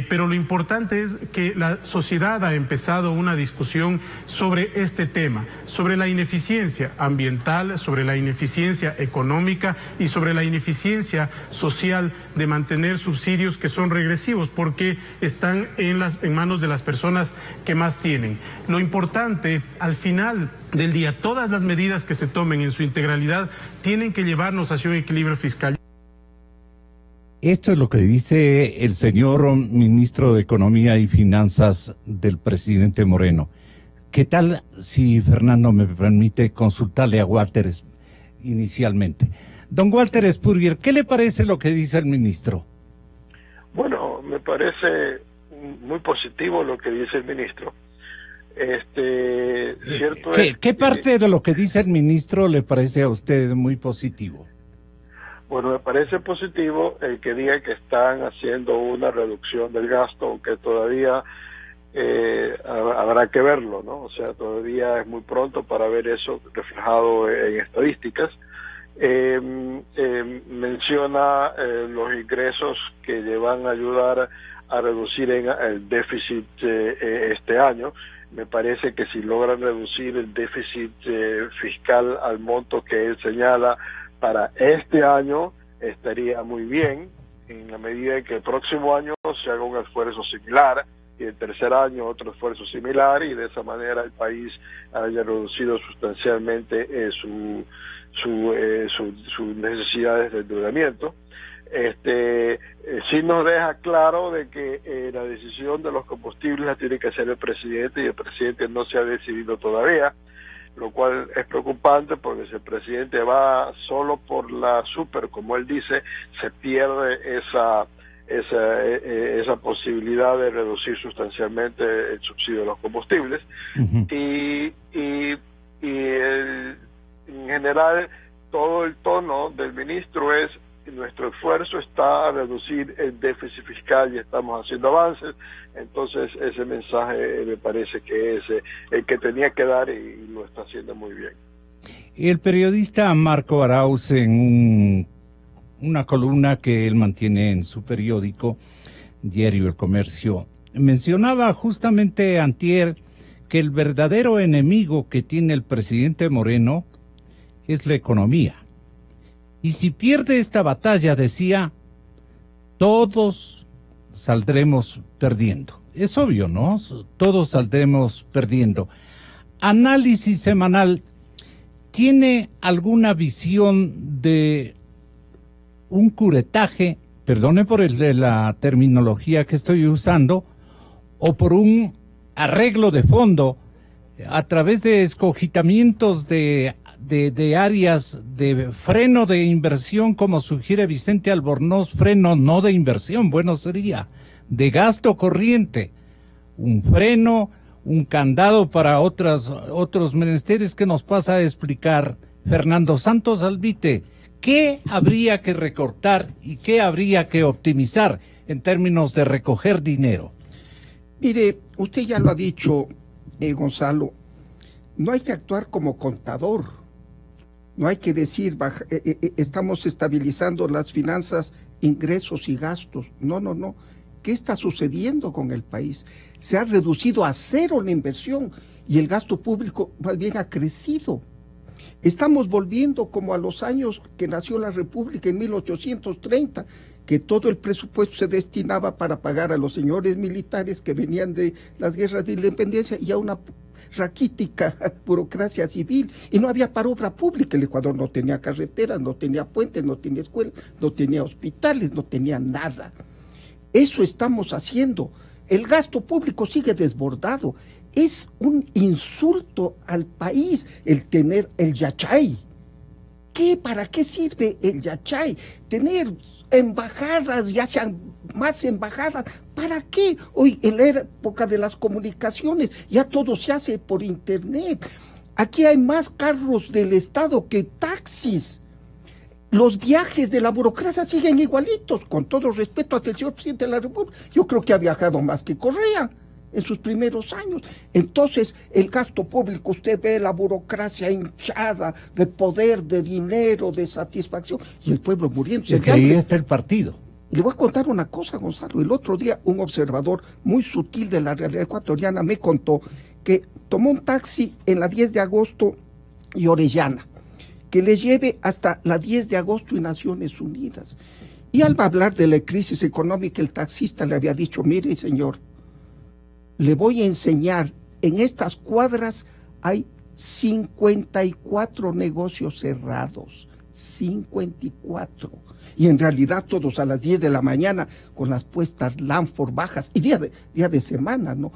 pero lo importante es que la sociedad ha empezado una discusión sobre este tema, sobre la ineficiencia ambiental, sobre la ineficiencia económica y sobre la ineficiencia social de mantener subsidios que son regresivos porque están en manos de las personas que más tienen. Lo importante, al final del día, todas las medidas que se tomen en su integralidad tienen que llevarnos hacia un equilibrio fiscal. Esto es lo que dice el señor ministro de Economía y Finanzas del presidente Moreno. ¿Qué tal si Fernando me permite consultarle a Walter inicialmente? Don Walter Spurrier, ¿qué le parece lo que dice el ministro? Bueno, me parece muy positivo lo que dice el ministro. Cierto ¿Qué parte de lo que dice el ministro le parece a usted muy positivo? Bueno, me parece positivo el que diga que están haciendo una reducción del gasto, aunque todavía habrá que verlo, ¿no? O sea, todavía es muy pronto para ver eso reflejado en estadísticas. Menciona los ingresos que le van a ayudar a reducir el déficit este año. Me parece que si logran reducir el déficit fiscal al monto que él señala para este año, estaría muy bien, en la medida en que el próximo año se haga un esfuerzo similar y el tercer año otro esfuerzo similar, y de esa manera el país haya reducido sustancialmente sus necesidades de endeudamiento. Sí nos deja claro de que la decisión de los combustibles la tiene que hacer el presidente, y el presidente no se ha decidido todavía, lo cual es preocupante porque si el presidente va solo por la super, como él dice, se pierde esa posibilidad de reducir sustancialmente el subsidio de los combustibles. Y en general todo el tono del ministro es: nuestro esfuerzo está a reducir el déficit fiscal y estamos haciendo avances. Entonces ese mensaje me parece que es el que tenía que dar, y lo está haciendo muy bien. El periodista Marco Arauz, en una columna que él mantiene en su periódico, Diario El Comercio, mencionaba justamente antier que el verdadero enemigo que tiene el presidente Moreno es la economía. Y si pierde esta batalla, decía, todos saldremos perdiendo. Es obvio, ¿no? Todos saldremos perdiendo. Análisis semanal, ¿tiene alguna visión de un curetaje, perdone por la terminología que estoy usando, o por un arreglo de fondo a través de escogitamientos de áreas de freno de inversión, como sugiere Vicente Albornoz, freno no de inversión, bueno sería, de gasto corriente, un freno, un candado para otros menesteres que nos pasa a explicar Fernando Santos Albite? ¿Qué habría que recortar y qué habría que optimizar en términos de recoger dinero? Mire, usted ya lo ha dicho, Gonzalo, no hay que actuar como contador. No hay que decir, estamos estabilizando las finanzas, ingresos y gastos. No, no, no. ¿Qué está sucediendo con el país? Se ha reducido a cero la inversión y el gasto público más bien ha crecido. Estamos volviendo como a los años que nació la República en 1830, que todo el presupuesto se destinaba para pagar a los señores militares que venían de las guerras de independencia y a una raquítica burocracia civil, y no había para obra pública. El Ecuador no tenía carreteras, no tenía puentes, no tenía escuelas, no tenía hospitales, no tenía nada. Eso estamos haciendo. El gasto público sigue desbordado. Es un insulto al país el tener el yachay. ¿Para qué sirve el yachay? Tener embajadas, ya sean más embajadas. ¿Para qué? Hoy, en la época de las comunicaciones, ya todo se hace por internet. Aquí hay más carros del Estado que taxis. Los viajes de la burocracia siguen igualitos, con todo respeto hacia el señor presidente de la República. Yo creo que ha viajado más que Correa en sus primeros años. Entonces, el gasto público, usted ve la burocracia hinchada de poder, de dinero, de satisfacción, y el pueblo muriendo. Es que ahí está el partido. Le voy a contar una cosa, Gonzalo. El otro día, un observador muy sutil de la realidad ecuatoriana me contó que tomó un taxi en la 10 de agosto y Orellana, que le lleve hasta la 10 de agosto y Naciones Unidas. Y al hablar de la crisis económica, el taxista le había dicho, mire, señor, le voy a enseñar, en estas cuadras hay 54 negocios cerrados, 54. Y en realidad todos a las 10 de la mañana con las puestas Lanford bajas, y día de semana, ¿no?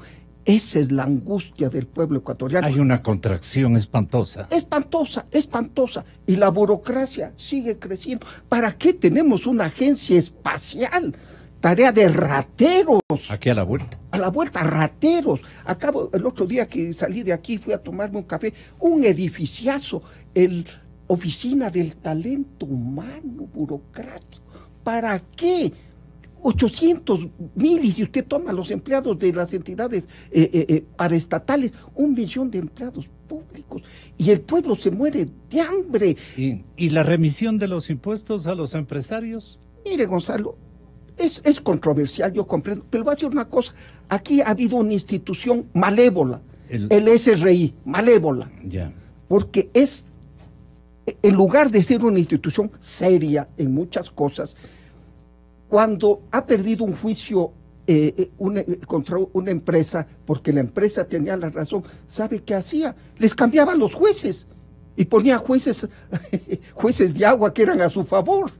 Esa es la angustia del pueblo ecuatoriano. Hay una contracción espantosa. Espantosa, espantosa. Y la burocracia sigue creciendo. ¿Para qué tenemos una agencia espacial? Tarea de rateros. Aquí a la vuelta. A la vuelta, rateros. Acabo, el otro día que salí de aquí, fui a tomarme un café, un edificiazo, el Oficina del Talento Humano Burocrático. ¿Para qué? 800,000, y si usted toma los empleados de las entidades paraestatales, 1 millón de empleados públicos, y el pueblo se muere de hambre. ¿Y la remisión de los impuestos a los empresarios? Mire, Gonzalo, es controversial, yo comprendo, pero voy a decir una cosa, aquí ha habido una institución malévola, el SRI, malévola, ya. Porque es, en lugar de ser una institución seria en muchas cosas, cuando ha perdido un juicio contra una empresa, porque la empresa tenía la razón, ¿sabe qué hacía? Les cambiaba los jueces y ponía jueces de agua que eran a su favor.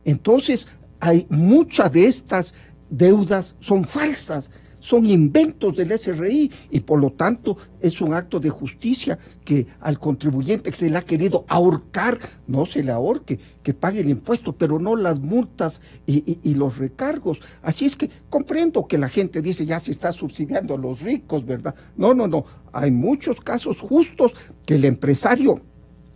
Entonces, hay muchas de estas deudas son falsas, son inventos del SRI, y por lo tanto es un acto de justicia que al contribuyente que se le ha querido ahorcar, no se le ahorque, que pague el impuesto, pero no las multas y los recargos. Así es que comprendo que la gente dice ya se está subsidiando a los ricos, ¿verdad? No, hay muchos casos justos que el empresario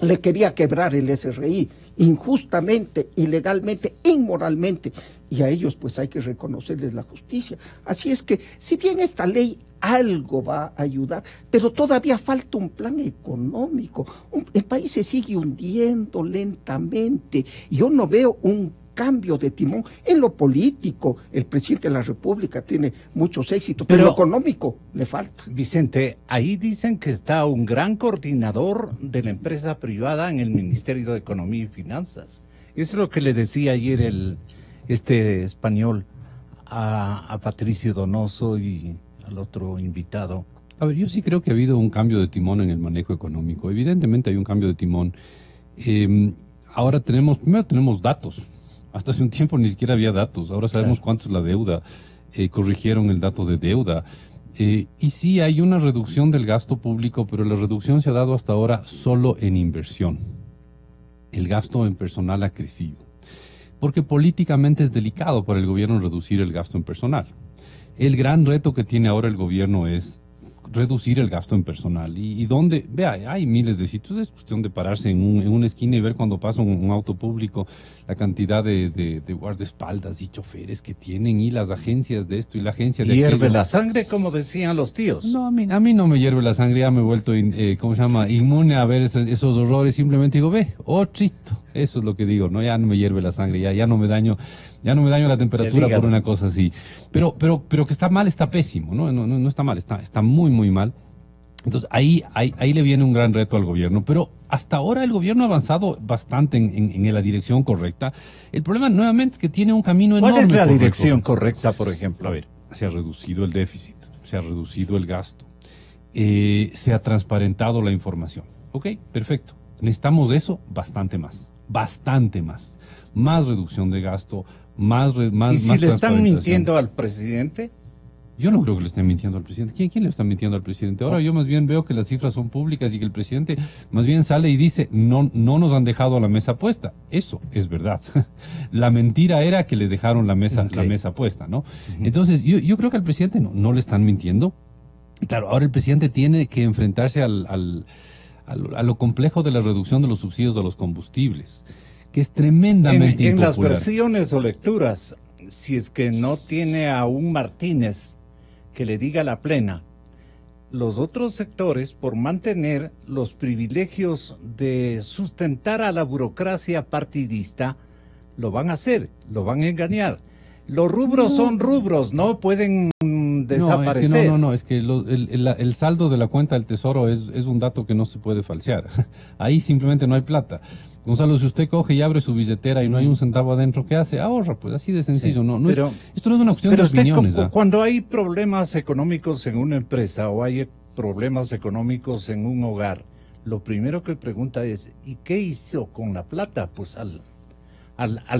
le quería quebrar el SRI, injustamente, ilegalmente, inmoralmente, y a ellos pues hay que reconocerles la justicia. Así es que, si bien esta ley algo va a ayudar, pero todavía falta un plan económico. El país se sigue hundiendo lentamente. Yo no veo un cambio de timón en lo político. El presidente de la República tiene muchos éxitos, pero en lo económico le falta. Vicente, ahí dicen que está un gran coordinador de la empresa privada en el Ministerio de Economía y Finanzas. Eso es lo que le decía ayer este español a Patricio Donoso y al otro invitado. A ver, yo sí creo que ha habido un cambio de timón en el manejo económico. Evidentemente hay un cambio de timón. Ahora primero tenemos datos. Hasta hace un tiempo ni siquiera había datos. Ahora sabemos cuánto es la deuda. Corrigieron el dato de deuda. Y sí hay una reducción del gasto público, pero la reducción se ha dado hasta ahora solo en inversión. El gasto en personal ha crecido. Porque políticamente es delicado para el gobierno reducir el gasto en personal. El gran reto que tiene ahora el gobierno es reducir el gasto en personal. Y donde, vea, hay miles de sitios, es cuestión de pararse en una esquina y ver cuando pasa un auto público la cantidad de guardaespaldas y choferes que tienen, y las agencias de esto y la agencia de hierve aquello. la sangre, como decían los tíos. No, a mí no me hierve la sangre, ya me he vuelto, inmune a ver esos horrores. Simplemente digo, ve, otrito, eso es lo que digo, no, ya no me hierve la sangre, ya no me daño la temperatura por una cosa así. Pero que está mal, está pésimo, no está mal, está muy, muy mal. Entonces ahí le viene un gran reto al gobierno, pero hasta ahora el gobierno ha avanzado bastante en la dirección correcta. El problema nuevamente es que tiene un camino enorme. ¿Cuál es la dirección correcta, por ejemplo? A ver, se ha reducido el déficit, se ha reducido el gasto, se ha transparentado la información. Ok, perfecto. Necesitamos de eso bastante más. Más reducción de gasto, más ¿Y si le están mintiendo al presidente? Yo no creo que le estén mintiendo al presidente. ¿Quién le está mintiendo al presidente? Ahora yo más bien veo que las cifras son públicas y que el presidente más bien sale y dice, no nos han dejado la mesa puesta. Eso es verdad. La mentira era que le dejaron la mesa puesta, ¿no? Entonces, yo creo que al presidente no le están mintiendo. Claro, ahora el presidente tiene que enfrentarse a lo complejo de la reducción de los subsidios de los combustibles, que es tremendamente en las impopular. versiones o lecturas, si es que no tiene a un Martínez que le diga la plena, los otros sectores, por mantener los privilegios de sustentar a la burocracia partidista, lo van a hacer, lo van a engañar. Los rubros son rubros, no pueden desaparecer. Es que el saldo de la cuenta del Tesoro es un dato que no se puede falsear. Ahí simplemente no hay plata. Gonzalo, si usted coge y abre su billetera y no hay un centavo adentro, ¿qué hace? Ahorra, pues así de sencillo. Sí, esto no es una cuestión de opiniones. Cuando hay problemas económicos en una empresa o hay problemas económicos en un hogar, lo primero que pregunta es, ¿y qué hizo con la plata? Pues al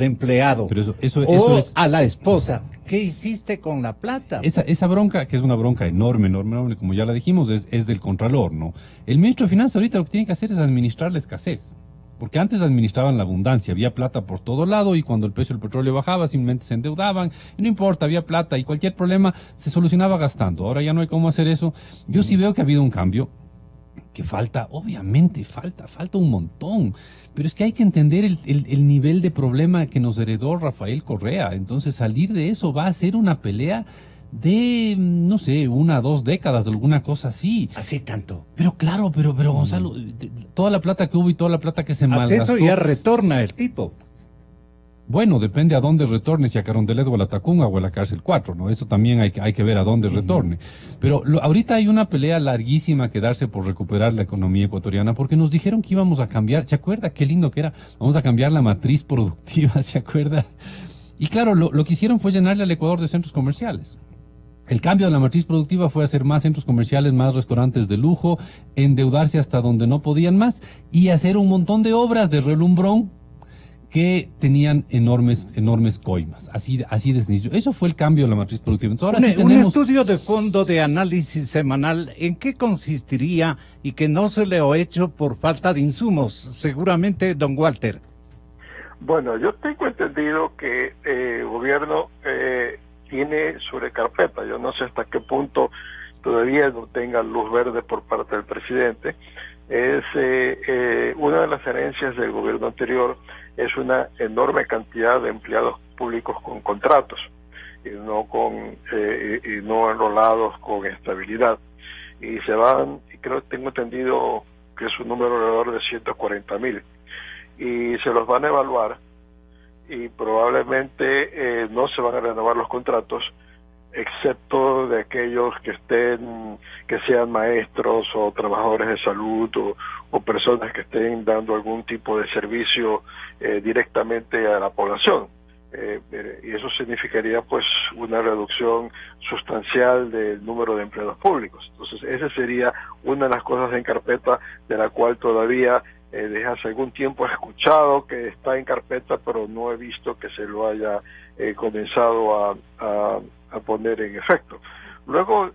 empleado. Pero eso es a la esposa. ¿Qué hiciste con la plata? Esa bronca, que es una bronca enorme, como ya la dijimos, es del Contralor, ¿no? El ministro de Finanzas ahorita lo que tiene que hacer es administrar la escasez. Porque antes administraban la abundancia, había plata por todo lado y cuando el precio del petróleo bajaba simplemente se endeudaban y no importa, había plata y cualquier problema se solucionaba gastando. Ahora ya no hay cómo hacer eso. Yo sí veo que ha habido un cambio, que falta, obviamente falta un montón, pero es que hay que entender el nivel de problema que nos heredó Rafael Correa. Entonces salir de eso va a ser una pelea de, no sé, 1 a 2 décadas, alguna cosa así. Así tanto. Pero claro, pero Gonzalo, toda la plata que hubo y toda la plata que se malgastó. Eso ya retorna el tipo. Bueno, depende a dónde retorne, si a Carondelet o a la Tacunga o a la cárcel 4, ¿no? Eso también hay que ver a dónde retorne. Pero ahorita hay una pelea larguísima que darse por recuperar la economía ecuatoriana, porque nos dijeron que íbamos a cambiar, ¿se acuerda? Qué lindo que era, vamos a cambiar la matriz productiva, ¿se acuerda? Y claro, lo que hicieron fue llenarle al Ecuador de centros comerciales. El cambio de la matriz productiva fue hacer más centros comerciales, más restaurantes de lujo, endeudarse hasta donde no podían más y hacer un montón de obras de relumbrón que tenían enormes coimas, así de sencillo. Eso fue el cambio de la matriz productiva. Entonces, ahora sí tenemos un estudio de fondo de análisis semanal, ¿en qué consistiría y que no se le ha hecho por falta de insumos? Seguramente, don Walter. Bueno, yo tengo entendido que el gobierno tiene sobre carpeta, yo no sé hasta qué punto todavía no tenga luz verde por parte del presidente, es una de las herencias del gobierno anterior es una enorme cantidad de empleados públicos con contratos y no enrolados con estabilidad, y se van, y tengo entendido que es un número alrededor de 140,000, y se los van a evaluar y probablemente no se van a renovar los contratos, excepto de aquellos que sean maestros o trabajadores de salud o personas que estén dando algún tipo de servicio directamente a la población. Y eso significaría pues una reducción sustancial del número de empleados públicos. Entonces esa sería una de las cosas en carpeta de la cual todavía desde hace algún tiempo he escuchado que está en carpeta, pero no he visto que se lo haya comenzado a poner en efecto. Luego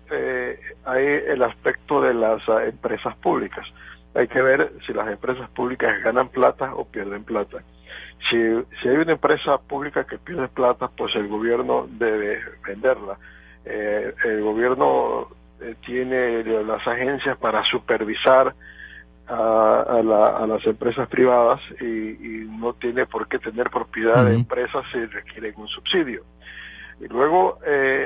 hay el aspecto de las empresas públicas. Hay que ver si las empresas públicas ganan plata o pierden plata. Si hay una empresa pública que pierde plata, pues el gobierno debe venderla. El gobierno tiene las agencias para supervisar a las empresas privadas y no tiene por qué tener propiedad de empresas si requieren un subsidio. Y luego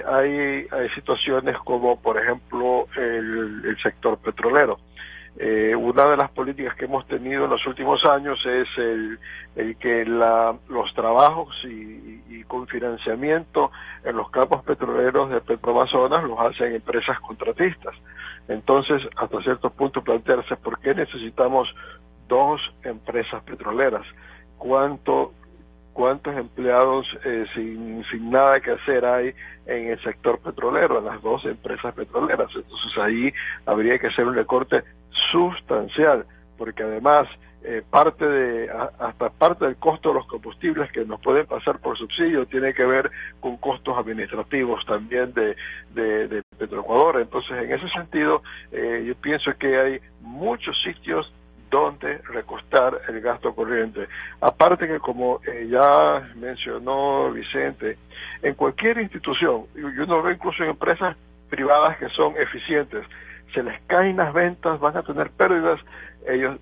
hay situaciones como, por ejemplo, el sector petrolero. Una de las políticas que hemos tenido en los últimos años es el que los trabajos y con financiamiento en los campos petroleros de Petroamazonas los hacen empresas contratistas. Entonces, hasta cierto punto plantearse por qué necesitamos 2 empresas petroleras, cuántos empleados sin nada que hacer hay en el sector petrolero, en las 2 empresas petroleras. Entonces ahí habría que hacer un recorte sustancial, porque además hasta parte del costo de los combustibles que nos pueden pasar por subsidio tiene que ver con costos administrativos también de Petroecuador. Entonces, en ese sentido, yo pienso que hay muchos sitios donde recostar el gasto corriente. Aparte que, como ya mencionó Vicente, en cualquier institución, y uno ve incluso en empresas privadas que son eficientes, se les caen las ventas, van a tener pérdidas, ellos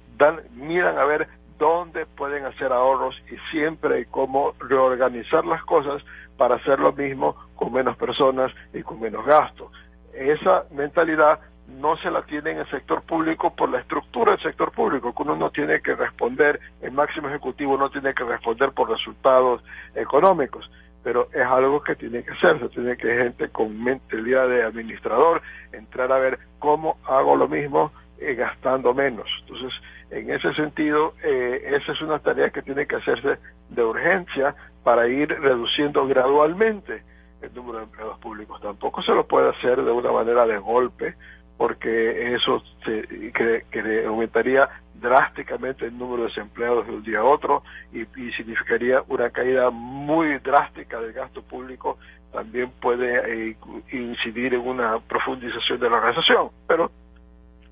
miran a ver dónde pueden hacer ahorros y siempre hay cómo reorganizar las cosas para hacer lo mismo con menos personas y con menos gasto. Esa mentalidad no se la tiene en el sector público por la estructura del sector público, que uno no tiene que responder, el máximo ejecutivo no tiene que responder por resultados económicos, pero es algo que tiene que hacerse, tiene que gente con mentalidad de administrador entrar a ver cómo hago lo mismo gastando menos. Entonces, en ese sentido, esa es una tarea que tiene que hacerse de urgencia para ir reduciendo gradualmente el número de empleados públicos. Tampoco se lo puede hacer de una manera de golpe, porque eso que aumentaría drásticamente el número de desempleados de un día a otro y significaría una caída muy drástica del gasto público. También puede incidir en una profundización de la recesión, pero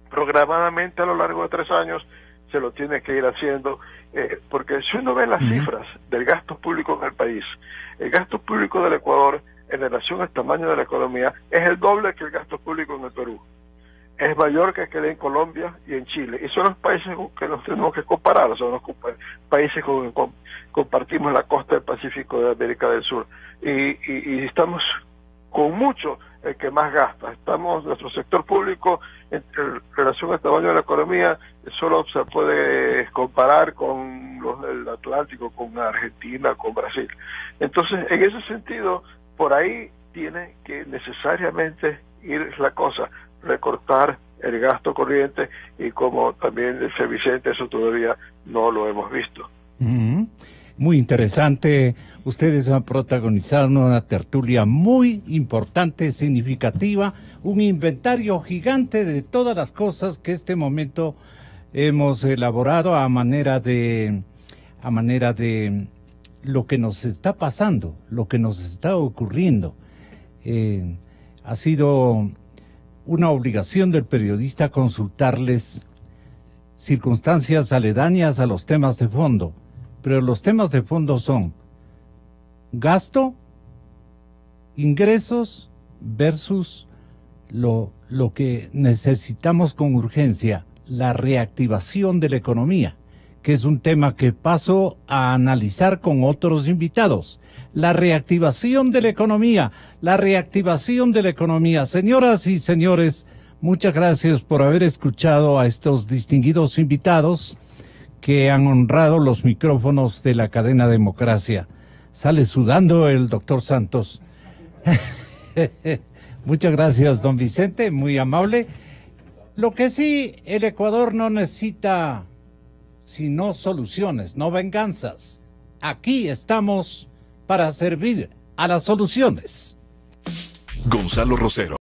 programadamente a lo largo de 3 años se lo tiene que ir haciendo, porque si uno ve las cifras del gasto público en el país, el gasto público del Ecuador en relación al tamaño de la economía es el doble que el gasto público en el Perú. Es mayor que el que en Colombia y en Chile, y son los países que nos tenemos que comparar, son los países con compartimos la costa del Pacífico de América del Sur, y estamos con mucho el que más gasta. Nuestro sector público en relación al tamaño de la economía solo se puede comparar con los del Atlántico, con Argentina, con Brasil. Entonces, en ese sentido, por ahí tiene que necesariamente ir la cosa, recortar el gasto corriente, y como también dice Vicente, eso todavía no lo hemos visto. Muy interesante. Ustedes han protagonizado una tertulia muy importante, significativa, un inventario gigante de todas las cosas que este momento hemos elaborado a manera de lo que nos está pasando, lo que nos está ocurriendo. Ha sido una obligación del periodista consultarles circunstancias aledañas a los temas de fondo, pero los temas de fondo son gasto, ingresos versus lo que necesitamos con urgencia, la reactivación de la economía, que es un tema que paso a analizar con otros invitados. La reactivación de la economía, la reactivación de la economía. Señoras y señores, muchas gracias por haber escuchado a estos distinguidos invitados que han honrado los micrófonos de la cadena Democracia. Sale sudando el doctor Santos. Muchas gracias, don Vicente, muy amable. Lo que sí, el Ecuador no necesita sino soluciones, no venganzas. Aquí estamos para servir a las soluciones. Gonzalo Rosero.